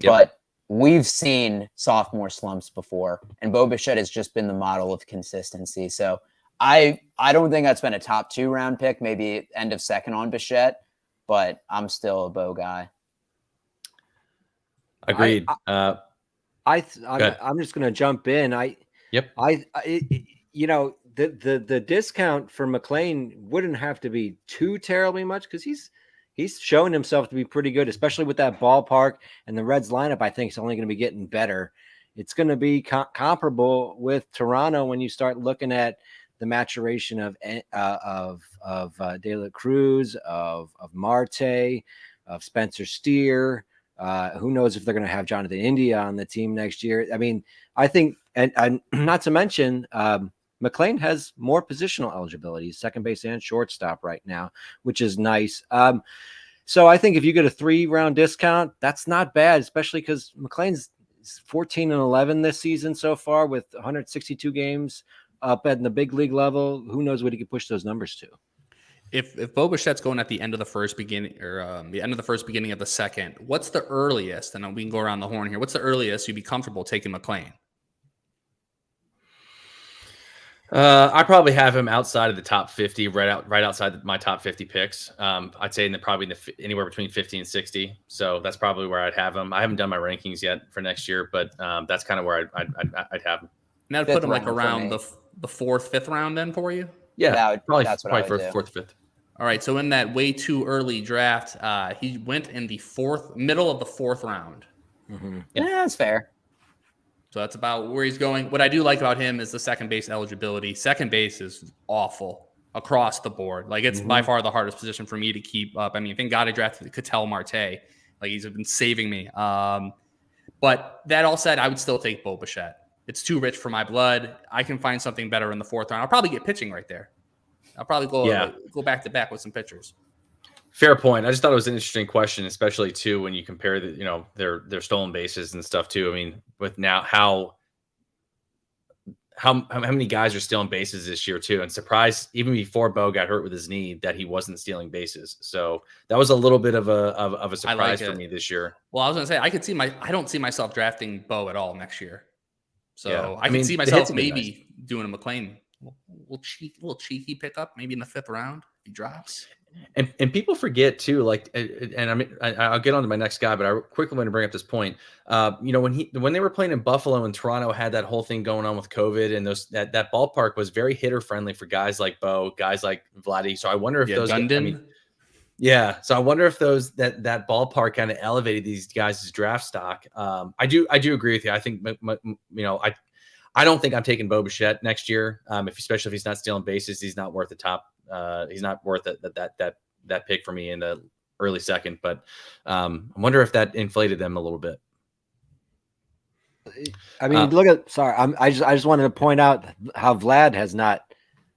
Yep. But we've seen sophomore slumps before, and Bo Bichette has just been the model of consistency. So I don't think that's been a top 2 round pick, maybe end of second on Bichette, but I'm still a Bo guy. Agreed. I'm just going to jump in. The discount for McLain wouldn't have to be too terribly much because he's shown himself to be pretty good, especially with that ballpark and the Reds lineup. I think it's only going to be getting better. It's going to be comparable with Toronto when you start looking at the maturation of De La Cruz, of Marte, of Spencer Steer. Who knows if they're going to have Jonathan India on the team next year? I mean, I think, and not to mention, McLain has more positional eligibility, second base and shortstop right now, which is nice. So I think if you get a 3-round discount, that's not bad, especially because McLain's 14-11 this season so far with 162 games up at the big league level. Who knows what he could push those numbers to? If Bo Bichette's going at the end of the first beginning or the end of the first beginning of the second, what's the earliest? And we can go around the horn here. What's the earliest you'd be comfortable taking McLain? I probably have him outside of the top 50, right outside my top 50 picks. I'd say anywhere between 50 and 60. So that's probably where I'd have him. I haven't done my rankings yet for next year, but that's kind of where I'd have him. And that'd put him like around the 4th, 5th round then for you? Yeah, probably fourth, 5th. All right, so in that way too early draft, he went in the middle of the 4th round. Mm-hmm. Yeah, that's fair. So that's about where he's going. What I do like about him is the second base eligibility. Second base is awful across the board. Like it's by far the hardest position for me to keep up. I mean, thank God I drafted Ketel Marte. Like he's been saving me. But that all said, I would still take Bo Bichette. It's too rich for my blood. I can find something better in the 4th round. I'll probably get pitching right there. I'll probably go back to back with some pitchers. Fair point. I just thought it was an interesting question, especially too when you compare their stolen bases and stuff too. I mean, with now how many guys are stealing bases this year too, and surprised even before Bo got hurt with his knee that he wasn't stealing bases. So that was a little bit of a surprise for me this year. Well, I was gonna say I don't see myself drafting Bo at all next year. So Yeah. I can see myself maybe doing a McLean, little cheeky pickup, maybe in the 5th round if he drops. And people forget too, like, and I mean, I'll get on to my next guy, but I quickly want to bring up this point. When they were playing in Buffalo and Toronto had that whole thing going on with COVID, and that ballpark was very hitter friendly for guys like Bo, guys like Vladdy. So I wonder if so I wonder if that ballpark kind of elevated these guys' draft stock. I do agree with you. I think I don't think I'm taking Bo Bichette next year. Especially if he's not stealing bases, he's not worth the top. He's not worth that pick for me in the early second. But I wonder if that inflated them a little bit. I mean, I just wanted to point out how Vlad has not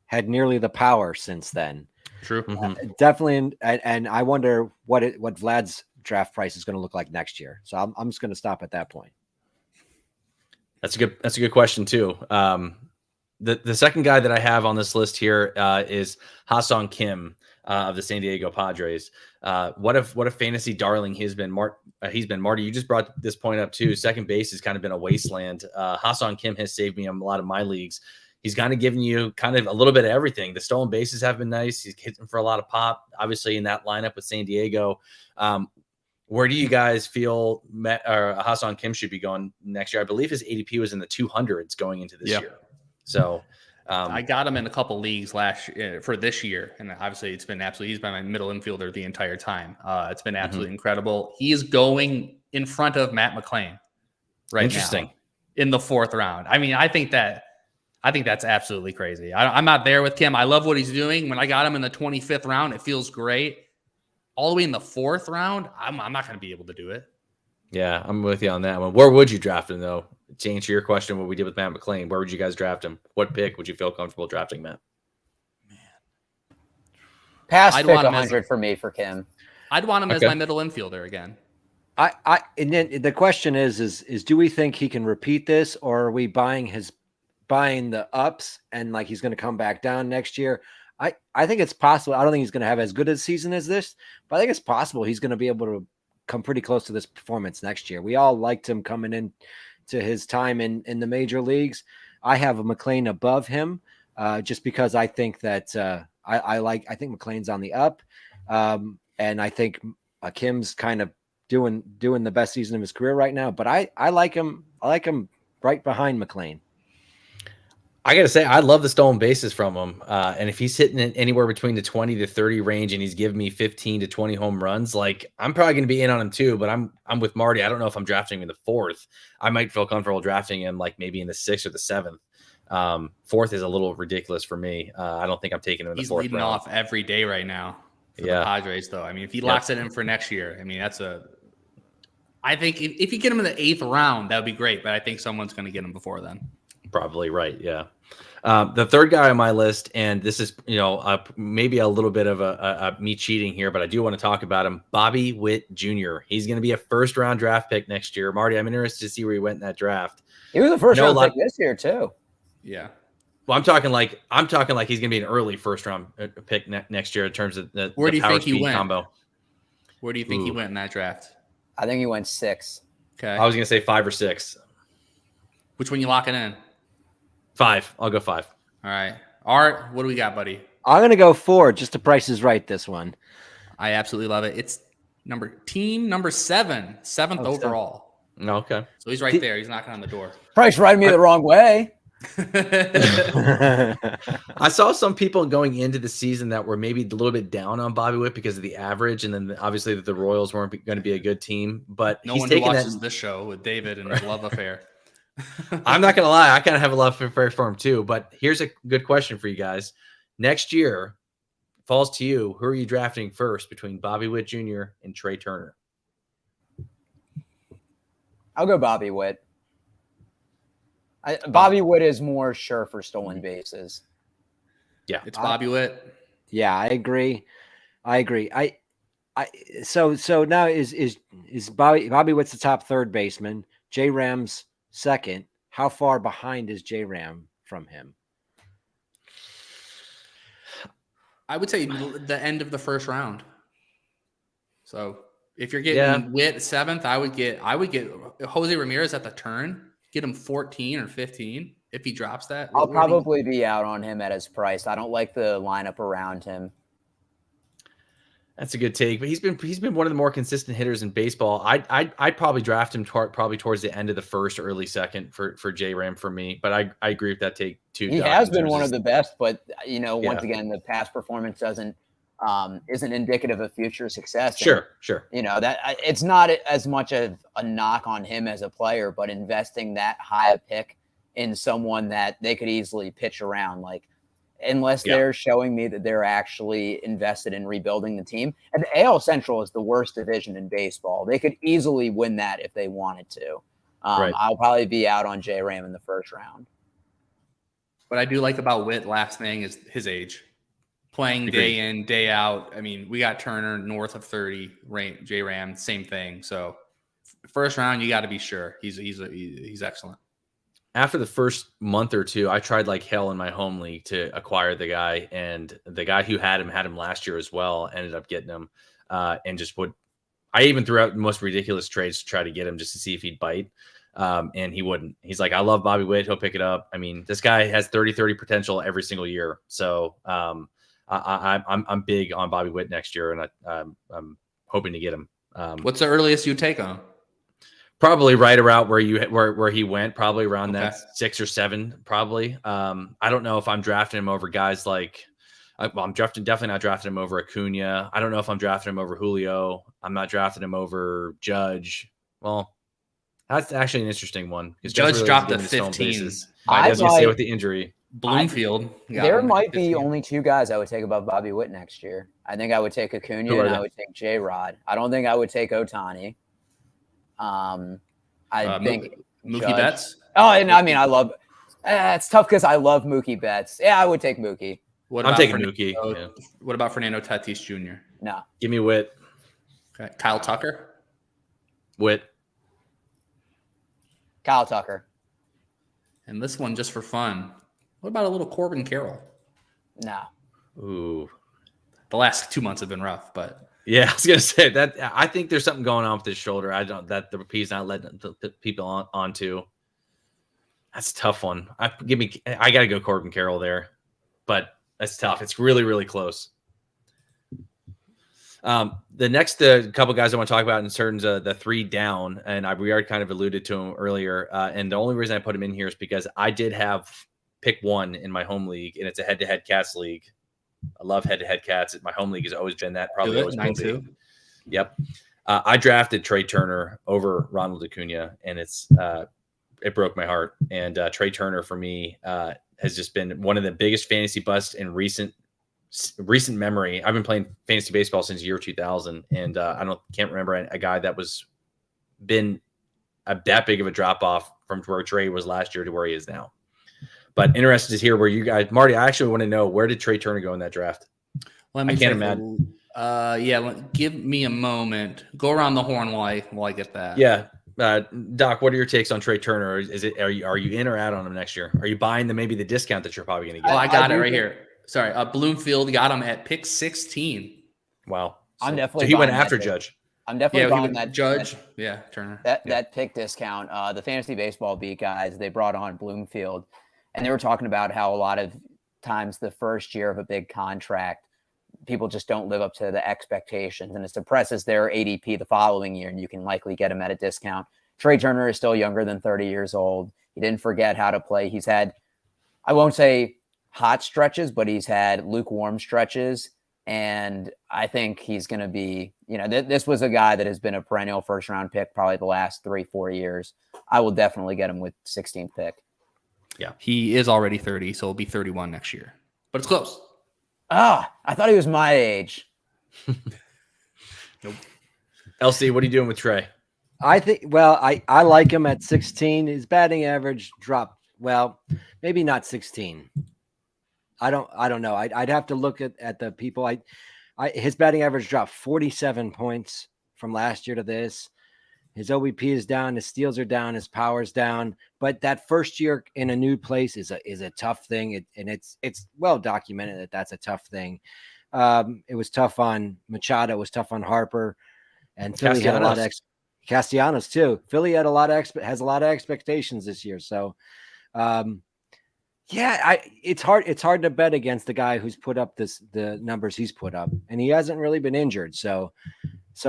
had nearly the power since then. True. Definitely. And I wonder what Vlad's draft price is going to look like next year. So I'm just going to stop at that point. That's a good question too. The second guy that I have on this list here is Ha-Seong Kim of the San Diego Padres. What a fantasy darling he's been. Marty, you just brought this point up too. Second base has kind of been a wasteland. Ha-Seong Kim has saved me in a lot of my leagues. He's kind of given you kind of a little bit of everything. The stolen bases have been nice. He's hitting for a lot of pop, obviously in that lineup with San Diego. Where do you guys feel Ha-Seong Kim should be going next year? I believe his ADP was in the 200s going into this year. So I got him in a couple leagues for this year, and obviously he's been my middle infielder the entire time. It's been absolutely incredible. He is going in front of Matt McLean now in the 4th round. I mean, I think that's absolutely crazy. I'm not there with Kim. I love what he's doing. When I got him in the 25th round, it feels great. All the way in the 4th round, I'm not going to be able to do it. Yeah, I'm with you on that one. Where would you draft him, though? To answer your question, what we did with Matt McLean, where would you guys draft him? What pick would you feel comfortable drafting, Matt? Past pick 100 for me for Kim. I'd want him as my middle infielder again. And then the question is do we think he can repeat this, or are we buying the ups and like he's going to come back down next year? I think it's possible. I don't think he's going to have as good a season as this, but I think it's possible he's going to be able to come pretty close to this performance next year. We all liked him coming in to his time in the major leagues. I have a McLean above him just because I think that I think McLean's on the up. And I think Kim's kind of doing the best season of his career right now, but I like him. I like him right behind McLean. I got to say, I love the stolen bases from him. And if he's hitting it anywhere between the 20 to 30 range and he's giving me 15 to 20 home runs, like I'm probably going to be in on him too, but I'm with Marty. I don't know if I'm drafting him in the 4th. I might feel comfortable drafting him like maybe in the 6th or the 7th. 4th is a little ridiculous for me. I don't think I'm taking him in the 4th. He's leading off every day right now for the Padres though. I mean, if he locks it in for next year, I mean, I think if you get him in the 8th round, that would be great, but I think someone's going to get him before then. Probably right. Yeah. The third guy on my list, and this is, maybe a little bit of a me cheating here, but I do want to talk about him. Bobby Witt Jr. He's going to be a 1st round draft pick next year. Marty, I'm interested to see where he went in that draft. He was a 1st round pick this year too. Yeah. Well, I'm talking like he's going to be an early 1st round pick next year in terms of the Where do you think he went? Combo. Where do you think he went in that draft? I think he went 6. Okay. I was going to say 5 or 6. Which one you locking in? 5. I'll go 5. All right. Art, what do we got, buddy? I'm going to go 4. Just the price is right. This one. I absolutely love it. It's team number 7, 7th overall. Okay. So he's right there. He's knocking on the door. Price riding me the wrong way. I saw some people going into the season that were maybe a little bit down on Bobby Witt because of the average, and then obviously the Royals weren't going to be a good team. But no one who watches this show with David and his love affair. I'm not going to lie. I kind of have a love affair for him too. But here's a good question for you guys. Next year, falls to you. Who are you drafting first between Bobby Witt Jr. and Trey Turner? I'll go Bobby Witt. Bobby Witt is more sure for stolen bases. Yeah, it's Bobby Witt. Yeah, I agree. So now is Bobby Witt's the top third baseman? J Ram's second. How far behind is J Ram from him? I would say the end of the first round. So if you're getting Witt seventh, I would get Jose Ramirez at the turn. Get him 14 or 15 if he drops that. I'll probably be out on him at his price. I don't like the lineup around him. That's a good take, but he's been one of the more consistent hitters in baseball. I'd probably draft him probably towards the end of the first, early second for J Ram for me. But I agree with that take too. He has been one of the best, but once again, the past performance isn't indicative of future success. Sure. That it's not as much of a knock on him as a player, but investing that high a pick in someone that they could easily pitch around, unless they're showing me that they're actually invested in rebuilding the team. And the AL Central is the worst division in baseball. They could easily win that if they wanted to. Right. I'll probably be out on J Ram in the first round. What I do like about Witt, last thing, is his age. Playing day in, day out. I mean, we got Turner north of 30, J Ram, same thing. So first round, you got to be sure he's excellent. After the first month or two, I tried like hell in my home league to acquire the guy, and the guy who had him last year as well. Ended up getting him, and I even threw out the most ridiculous trades to try to get him just to see if he'd bite, and he wouldn't. He's like, I love Bobby Witt, he'll pick it up. I mean, this guy has 30-30 potential every single year, so I'm big on Bobby Witt next year, and I'm hoping to get him. What's the earliest you take on him? Probably right around where he went, probably around that 6 or 7, probably. I don't know if I'm drafting him over guys like, I'm definitely not drafting him over Acuna. I don't know if I'm drafting him over Julio. I'm not drafting him over Judge. Well, that's actually an interesting one. Judge really dropped to 15. I was going to say with the injury. Bloomfield. There might be only 2 guys I would take above Bobby Witt next year. I think I would take Acuna and I would take J-Rod. I don't think I would take Ohtani. I think Mookie Betts. Oh, and I mean, I love. It's tough because I love Mookie Betts. Yeah, I would take Mookie. I'm taking Mookie. Yeah. What about Fernando Tatis Jr.? No. Give me Witt. Okay. Kyle Tucker. Witt. Kyle Tucker. And this one just for fun. What about a little Corbin Carroll? No. Ooh. The last 2 months have been rough, but. Yeah, I was gonna say that. I think there's something going on with his shoulder. He's not letting the people onto. That's a tough one. I got to go Corbin Carroll there, but that's tough. It's really, really close. The next couple guys I want to talk about in terms of the 3 down, and we already kind of alluded to him earlier. And the only reason I put him in here is because I did have pick 1 in my home league, and it's a head-to-head cats league. I love head-to-head cats. My home league has always been that. Probably always 9-2. Yep. I drafted Trey Turner over Ronald Acuna, and it broke my heart. And Trey Turner for me has just been one of the biggest fantasy busts in recent memory. I've been playing fantasy baseball since year 2000, and can't remember a guy that was been that big of a drop off from where Trey was last year to where he is now. But interested to hear where you guys, Marty, I actually want to know, where did Trey Turner go in that draft? I can't imagine. Give me a moment. Go around the horn while I get that. Yeah. Doc, what are your takes on Trey Turner? Are you in or out on him next year? Are you buying maybe the discount that you're probably going to get? Oh, I got it right here. Sorry. Bloomfield got him at pick 16. Wow. I'm definitely. So he went after Judge. I'm definitely buying that Judge. Turner. That pick discount. The Fantasy Baseball Beat guys, they brought on Bloomfield, and they were talking about how a lot of times the first year of a big contract, people just don't live up to the expectations, and it suppresses their ADP the following year, and you can likely get him at a discount. Trey Turner is still younger than 30 years old. He didn't forget how to play. He's had, I won't say hot stretches, but he's had lukewarm stretches. And I think he's going to be, this was a guy that has been a perennial first round pick probably the last 3-4 years. I will definitely get him with 16th pick. Yeah. He is already 30, so he'll be 31 next year. But it's close. I thought he was my age. Nope. LC, what are you doing with Trey? I think, I like him at 16. His batting average dropped. Well, maybe not 16. I don't know. I'd have to look at the people. His batting average dropped 47 points from last year to this. His OBP is down, his steals are down, his power's down. But that first year in a new place is a tough thing, and it's well documented that that's a tough thing. It was tough on Machado, it was tough on Harper, and Philly had a lot of Castellanos too. Philly had has a lot of expectations this year. So, it's hard to bet against the guy who's put up the numbers he's put up, and he hasn't really been injured. So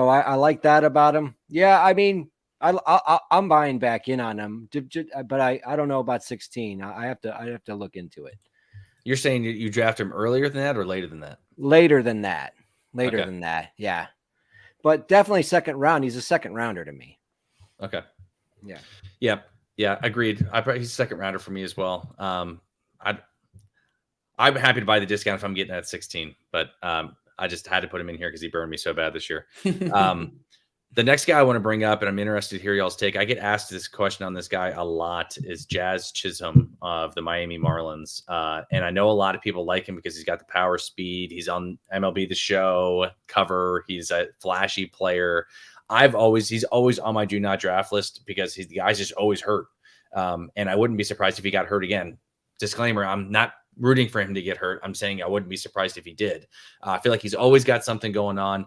I like that about him. Yeah, I mean, I'm buying back in on him, but I don't know about 16. I have to look into it. You're saying you draft him earlier than that or later than that? Later than that. Than that. Yeah. But definitely second round. He's a second rounder to me. Okay. Yeah. Yeah. Agreed. He's a second rounder for me as well. I'm happy to buy the discount if I'm getting at 16, but I just had to put him in here because he burned me so bad this year. The next guy I want to bring up, and I'm interested to hear y'all's take. I get asked this question on this guy a lot, is Jazz Chisholm of the Miami Marlins. And I know a lot of people like him because he's got the power speed. He's on MLB The Show cover. He's a flashy player. He's always on my do not draft list because the guy's just always hurt. And I wouldn't be surprised if he got hurt again. Disclaimer, I'm not rooting for him to get hurt. I'm saying I wouldn't be surprised if he did. I feel like he's always got something going on.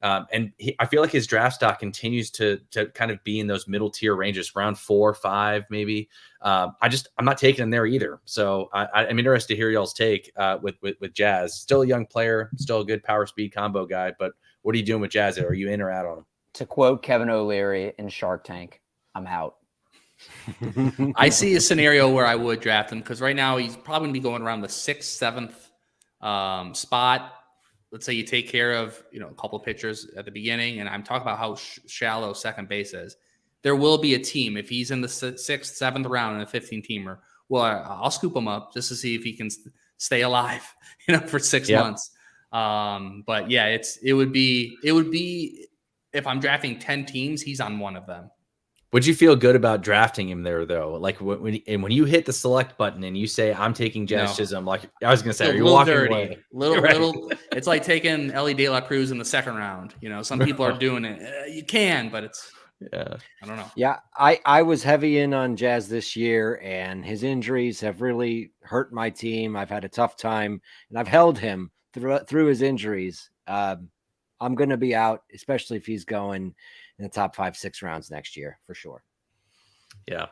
And I feel like his draft stock continues to kind of be in those middle tier ranges, round 4, 5, maybe. I'm not taking him there either. So I'm interested to hear y'all's take with Jazz. Still a young player, still a good power speed combo guy. But what are you doing with Jazz? Are you in or out on him? To quote Kevin O'Leary in Shark Tank, I'm out. I see a scenario where I would draft him because right now he's probably going to be going around the 6th, 7th spot. Let's say you take care of, a couple of pitchers at the beginning, and I'm talking about how shallow second base is. There will be a team if he's in the 6th, 7th round in a 15-teamer. Well, I'll scoop him up just to see if he can stay alive, for 6 months. But yeah, it would be if I'm drafting 10 teams, he's on one of them. Would you feel good about drafting him there, though? Like when you hit the select button and you say, "I'm taking Jazz Chisholm," like I was going to say, are you walking away? Little. It's like taking Ellie De La Cruz in the 2nd round. Some people are doing it. You can, but it's I don't know. Yeah, I was heavy in on Jazz this year, and his injuries have really hurt my team. I've had a tough time, and I've held him through his injuries. I'm going to be out, especially if he's going in the top 5, 6 rounds next year for sure. Yeah.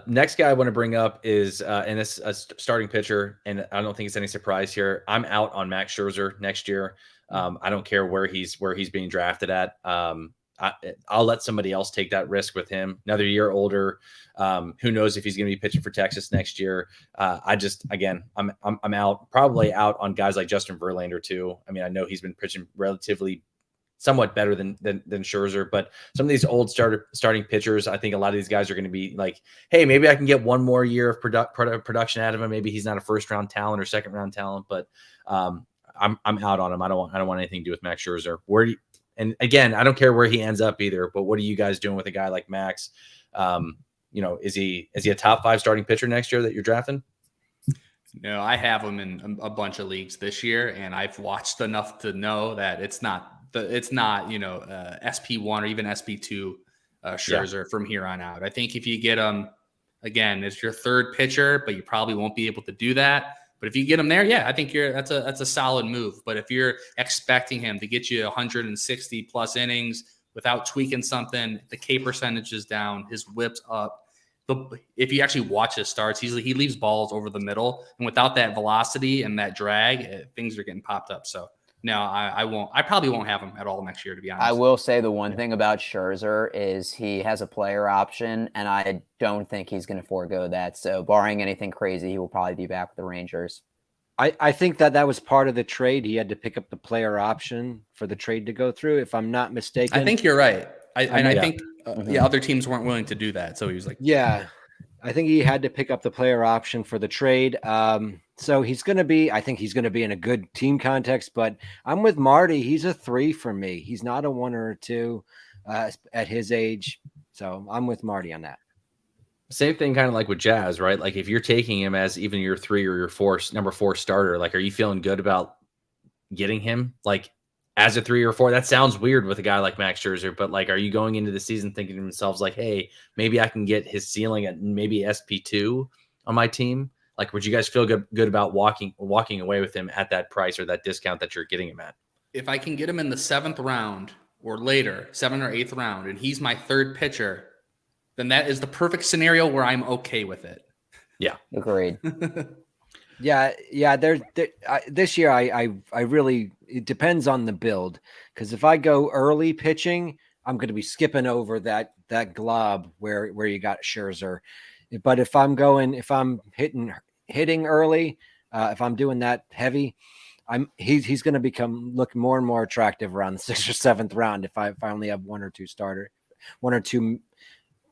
Next guy I want to bring up is, and this a starting pitcher, and I don't think it's any surprise here. I'm out on Max Scherzer next year. I don't care where he's being drafted at. I'll let somebody else take that risk with him. Another year older. Who knows if he's going to be pitching for Texas next year? I'm out, probably out on guys like Justin Verlander too. I mean, I know he's been pitching relatively somewhat better than Scherzer, but some of these old starting pitchers, I think a lot of these guys are going to be like, hey, maybe I can get one more year of production out of him. Maybe he's not a 1st-round talent or 2nd-round talent, but I'm out on him. I don't want anything to do with Max Scherzer. And again, I don't care where he ends up either, but what are you guys doing with a guy like Max? Is he a top 5 starting pitcher next year that you're drafting? No, I have him in a bunch of leagues this year, and I've watched enough to know that it's not SP1 or even SP2 Scherzer from here on out. I think if you get him, again, it's your 3rd pitcher, but you probably won't be able to do that. But if you get him there, I think that's a solid move. But if you're expecting him to get you 160 plus innings without tweaking something, the K percentage is down, his whip's up. If you actually watch his starts, he leaves balls over the middle, and without that velocity and that drag, things are getting popped up. So no, I won't. I probably won't have him at all next year, to be honest. I will say the one thing about Scherzer is he has a player option, and I don't think he's going to forego that. So barring anything crazy, he will probably be back with the Rangers. I think that was part of the trade. He had to pick up the player option for the trade to go through, if I'm not mistaken. I think you're right. I think other teams weren't willing to do that. So he was like, yeah, I think he had to pick up the player option for the trade. So I think he's going to be in a good team context, but I'm with Marty. He's a 3 for me. He's not a 1 or a 2 at his age. So I'm with Marty on that. Same thing kind of like with Jazz, right? Like if you're taking him as even your 3 or your 4, number 4 starter, like, are you feeling good about getting him like as a 3 or 4? That sounds weird with a guy like Max Scherzer, but like, are you going into the season thinking to themselves like, hey, maybe I can get his ceiling at maybe SP2 on my team? Like, would you guys feel good about walking away with him at that price or that discount that you're getting him at? If I can get him in the 7th round or later, 7th or 8th round, and he's my 3rd pitcher, then that is the perfect scenario where I'm okay with it. Yeah, agreed. Yeah. This year, I really, it depends on the build, because if I go early pitching, I'm going to be skipping over that glob where you got Scherzer. But if I'm hitting early, if I'm doing that heavy, he's going to look more and more attractive around the 6th or 7th round if I only have one or two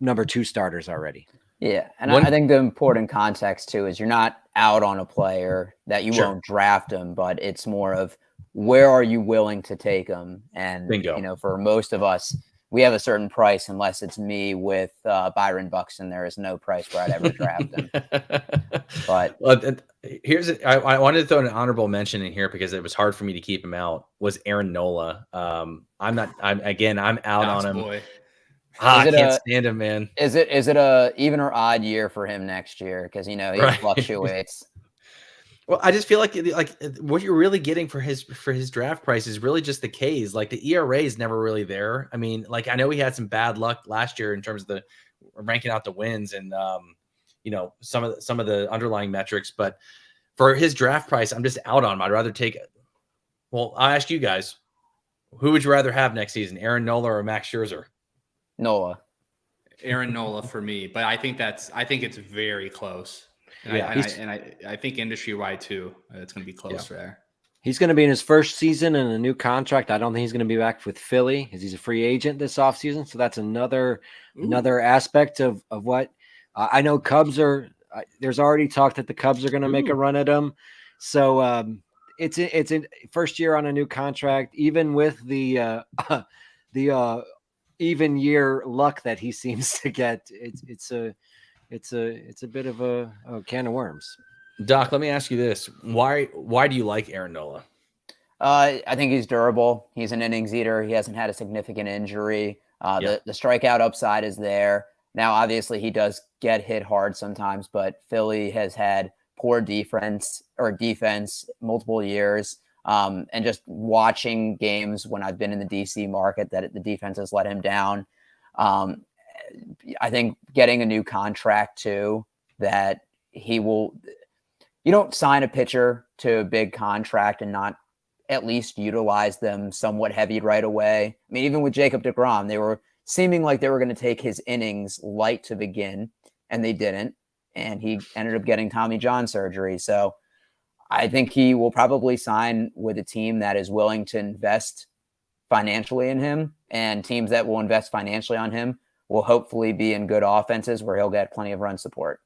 number 2 starters already. Yeah, and I think the important context too is you're not out on a player that you won't draft him, but it's more of where are you willing to take him? And Bingo. For most of us, we have a certain price unless it's me with Byron Buxton. There is no price where I'd ever draft him. But I wanted to throw an honorable mention in here because it was hard for me to keep him out. Was Aaron Nola? I'm out on him. Boy. I can't stand him, man. Is it a even or odd year for him next year? Because he fluctuates. Well, I just feel like what you're really getting for his draft price is really just the Ks. Like the ERA is never really there. I mean, like I know he had some bad luck last year in terms of the ranking out the wins and some of the underlying metrics, but for his draft price, I'm just out on him. I'd rather take it. Well, I'll ask you guys, who would you rather have next season, Aaron Nola or Max Scherzer? Nola. Aaron Nola for me, but I think it's very close. And I think industry wide too, it's going to be close there. He's going to be in his first season in a new contract. I don't think he's going to be back with Philly because he's a free agent this offseason. So that's another aspect of what I know. Cubs are. There's already talk that the Cubs are going to make a run at him. So it's a first year on a new contract, even with the even year luck that he seems to get. It's a bit of a can of worms. Doc, let me ask you this: why do you like Aaron Nola? I think he's durable. He's an innings eater. He hasn't had a significant injury. The strikeout upside is there. Now, obviously, he does get hit hard sometimes, but Philly has had poor defense multiple years. And just watching games when I've been in the DC market that the defense has let him down. I think getting a new contract too, that he will, you don't sign a pitcher to a big contract and not at least utilize them somewhat heavy right away. I mean, even with Jacob deGrom, they were seeming like they were going to take his innings light to begin, and they didn't. And he ended up getting Tommy John surgery. So I think he will probably sign with a team that is willing to invest financially in him, and teams that will invest financially on him will hopefully be in good offenses where he'll get plenty of run support.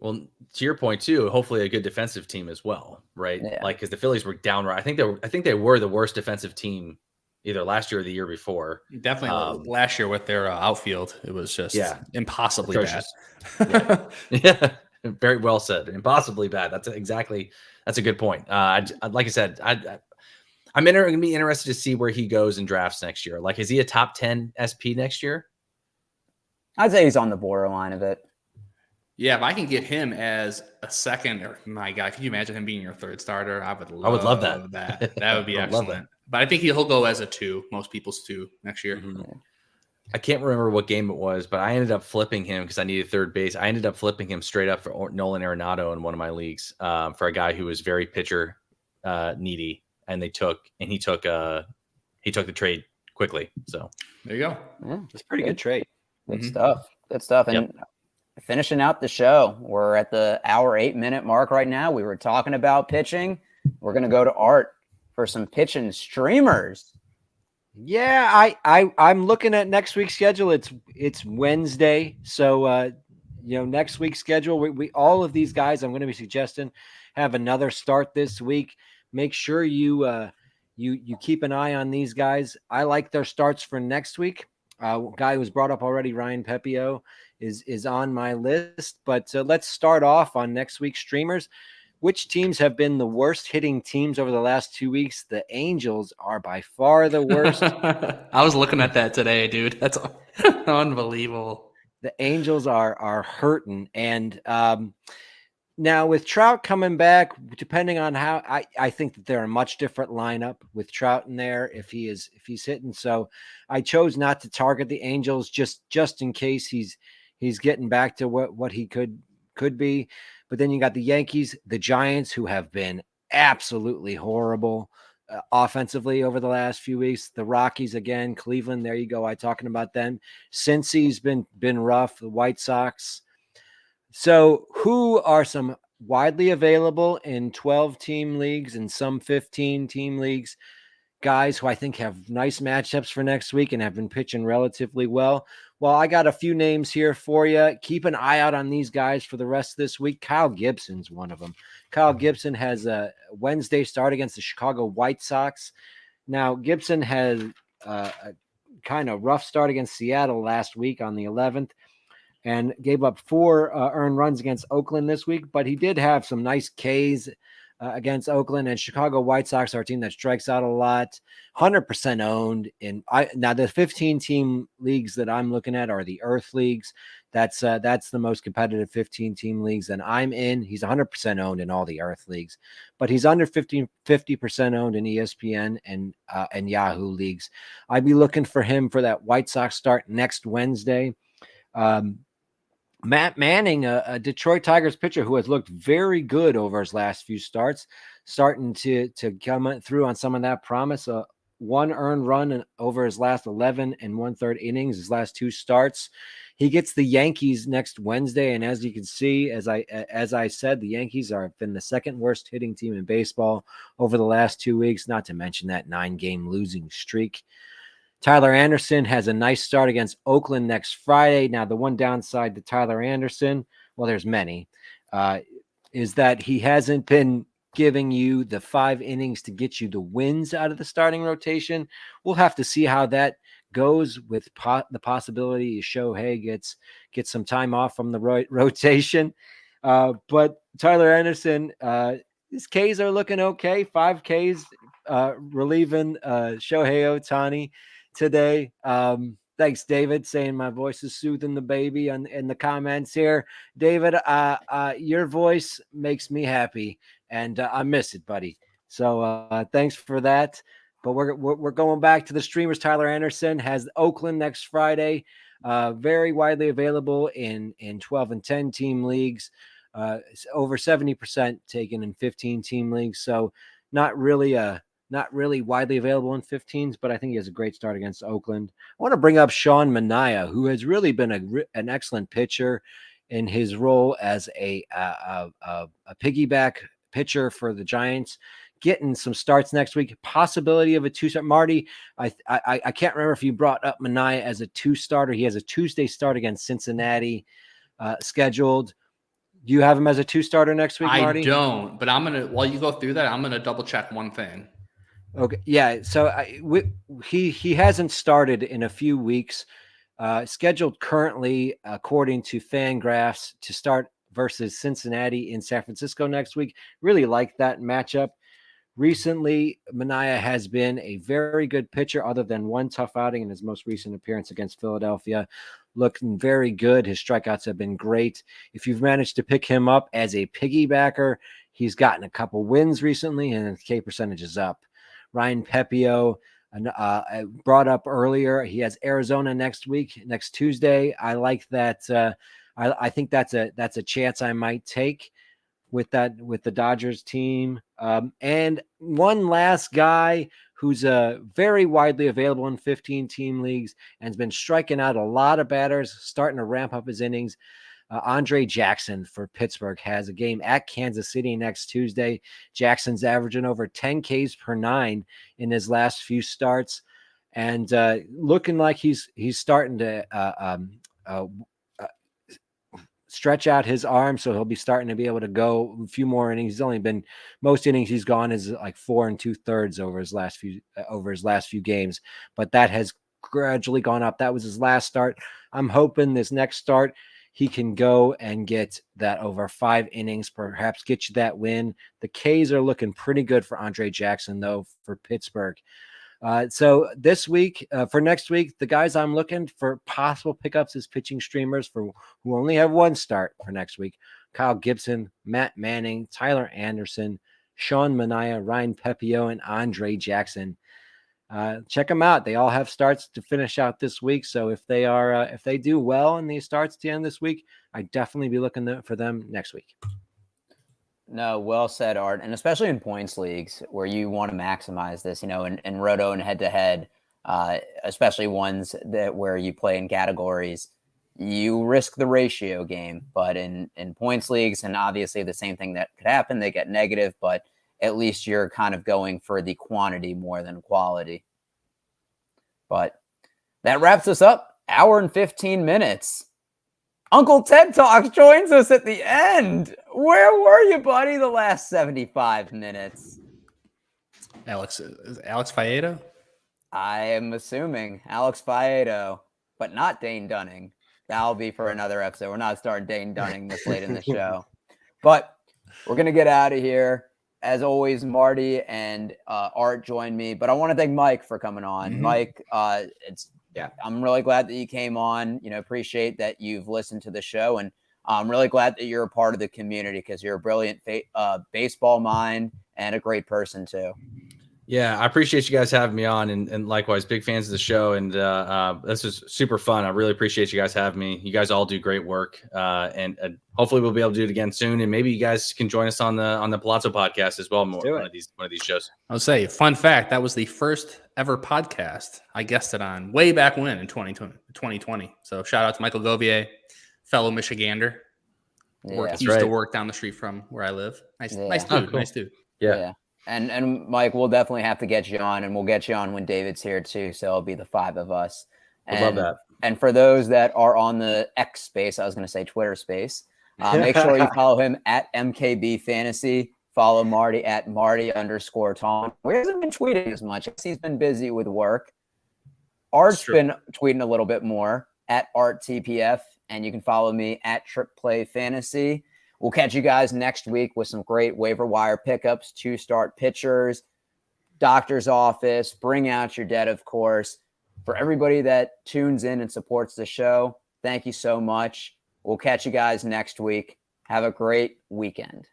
Well, to your point too, hopefully a good defensive team as well, right? Yeah. Like, because the Phillies were downright. I think they were the worst defensive team either last year or the year before. Definitely last year with their outfield, it was just impossibly atrocious. bad. Yeah, very well said. Impossibly bad. That's a good point. Like I said, I'm going to be interested to see where he goes in drafts next year. Like, is he a top 10 SP next year? I'd say he's on the borderline of it. Yeah, if I can get him as a second, or my God, can you imagine him being your 3rd starter? I would love that. That would be excellent. But I think he'll go as a 2, most people's 2 next year. Mm-hmm. I can't remember what game it was, but I ended up flipping him because I needed third base. I ended up flipping him straight up for Nolan Arenado in one of my leagues for a guy who was very pitcher needy, and he took the trade quickly. So there you go. Yeah, it's a pretty good trade. Good stuff. Good stuff. And finishing out the show, we're at the hour 8-minute mark right now. We were talking about pitching. We're going to go to Art for some pitching streamers. Yeah, I'm looking at next week's schedule. It's Wednesday, so next week's schedule. We all of these guys I'm going to be suggesting have another start this week. Make sure you keep an eye on these guys. I like their starts for next week. Guy who was brought up already, Ryan Pepiot, is on my list. But let's start off on next week's streamers. which teams have been the worst hitting teams over the last 2 weeks? The Angels are by far the worst. I was looking at that today, dude. That's unbelievable. The Angels are hurting. And now with Trout coming back, depending on how I think that they're a much different lineup with Trout in there if he's hitting. So I chose not to target the Angels just in case he's getting back to what he could be. But then you got the Yankees, the Giants, who have been absolutely horrible offensively over the last few weeks. The Rockies again, Cleveland. There you go. I talking about them. Cincy's been rough. The White Sox. So who are some widely available in 12-team leagues and some 15-team leagues? Guys who I think have nice matchups for next week and have been pitching relatively well. Well, I got a few names here for you. Keep an eye out on these guys for the rest of this week. Kyle Gibson's one of them. Kyle Gibson has a Wednesday start against the Chicago White Sox. Now, Gibson has a kind of rough start against Seattle last week on the 11th and gave up 4 earned runs against Oakland this week, but he did have some nice Ks against Oakland, and Chicago White Sox are a team that strikes out a lot, 100% owned. Now the 15-team leagues that I'm looking at are the Earth leagues. That's the most competitive 15-team leagues that I'm in. He's 100% owned in all the Earth leagues, but he's under 50% owned in ESPN and Yahoo leagues. I'd be looking for him for that White Sox start next Wednesday. Matt Manning, a Detroit Tigers pitcher who has looked very good over his last few starts, starting to come through on some of that promise. 1 earned run over his last 11 and 1/3 innings, his last 2 starts. He gets the Yankees next Wednesday, and as you can see, as I said, the Yankees have been the second worst hitting team in baseball over the last 2 weeks, not to mention that 9-game losing streak. Tyler Anderson has a nice start against Oakland next Friday. Now, the one downside to Tyler Anderson, well, there's many, is that he hasn't been giving you the 5 innings to get you the wins out of the starting rotation. We'll have to see how that goes with the possibility Shohei gets some time off from the rotation. But Tyler Anderson, his Ks are looking okay. 5 Ks relieving Shohei Ohtani today. Thanks, David, saying my voice is soothing the baby in the comments here. David, your voice makes me happy, and I miss it, buddy. So thanks for that. But we're going back to the streamers. Tyler Anderson has Oakland next Friday. Very widely available in 12 and 10 team leagues. Over 70% taken in 15-team leagues. So not really widely available in 15s, but I think he has a great start against Oakland. I want to bring up Sean Manaea, who has really been an excellent pitcher in his role as a piggyback pitcher for the Giants, getting some starts next week. Possibility of a 2-start. Marty, I can't remember if you brought up Manaea as a 2-starter. He has a Tuesday start against Cincinnati scheduled. Do you have him as a 2-starter next week, Marty? I don't, but while you go through that, I'm going to double check one thing. Okay. Yeah. So he hasn't started in a few weeks. Scheduled currently, according to Fangraphs, to start versus Cincinnati in San Francisco next week. Really like that matchup. Recently, Manaea has been a very good pitcher, other than one tough outing in his most recent appearance against Philadelphia. Looking very good. His strikeouts have been great. If you've managed to pick him up as a piggybacker, he's gotten a couple wins recently, and his K percentage is up. Ryan Pepiot, brought up earlier, he has Arizona next Tuesday. I like that. I think that's a chance I might take with the Dodgers team. And one last guy who's very widely available in 15-team leagues and has been striking out a lot of batters, starting to ramp up his innings. Andre Jackson for Pittsburgh has a game at Kansas City next Tuesday. Jackson's averaging over 10 Ks per 9 in his last few starts, and looking like he's starting to stretch out his arm, so he'll be starting to be able to go a few more innings. He's only been, most innings he's gone is like 4 2/3 over his last few games, but that has gradually gone up. That was his last start. I'm hoping this next start he can go and get that over 5 innings, perhaps get you that win. The K's are looking pretty good for Andre Jackson, though, for Pittsburgh. So this week, for next week, the guys I'm looking for possible pickups as pitching streamers who only have one start for next week: Kyle Gibson, Matt Manning, Tyler Anderson, Sean Manaea, Ryan Pepiot, and Andre Jackson. Check them out. They all have starts to finish out this week. So if they do well in these starts at the end of this week, I'd definitely be looking for them next week. No, well said, Art. And especially in points leagues where you want to maximize this, in roto and head-to-head, especially ones where you play in categories, you risk the ratio game. But in points leagues, and obviously the same thing that could happen, they get negative, but at least you're kind of going for the quantity more than quality. But that wraps us up. Hour and 15 minutes. Uncle Ted Talks joins us at the end. Where were you, buddy, the last 75 minutes? Alex Faedo? I am assuming Alex Faedo, but not Dane Dunning. That'll be for another episode. We're not starting Dane Dunning this late in the show. But we're going to get out of here. As always, Marty and Art joined me, but I want to thank Mike for coming on. Mm-hmm. Mike, I'm really glad that you came on. Appreciate that you've listened to the show, and I'm really glad that you're a part of the community because you're a brilliant baseball mind and a great person too. Yeah, I appreciate you guys having me on, and likewise, big fans of the show. And this was super fun. I really appreciate you guys having me. You guys all do great work, and hopefully we'll be able to do it again soon. And maybe you guys can join us on the Pallazzo Podcast as well. One of these shows. I'll say, fun fact, that was the first ever podcast I guested on way back when in 2020. So shout out to Michael Govier, fellow Michigander. Yeah. Used to work down the street from where I live. Nice dude. Oh, cool. Nice dude. Yeah. And Mike, we'll definitely have to get you on, and we'll get you on when David's here too. So it'll be the 5 of us. I love that. And for those that are on the X space, I was going to say Twitter space, make sure you follow him at MKB Fantasy. Follow Marty at Marty_Tom. He hasn't been tweeting as much. He's been busy with work. Art's been tweeting a little bit more at ArtTPF, and you can follow me at TripPlay Fantasy. We'll catch you guys next week with some great waiver wire pickups, 2-start pitchers, doctor's office, bring out your debt, of course. For everybody that tunes in and supports the show, thank you so much. We'll catch you guys next week. Have a great weekend.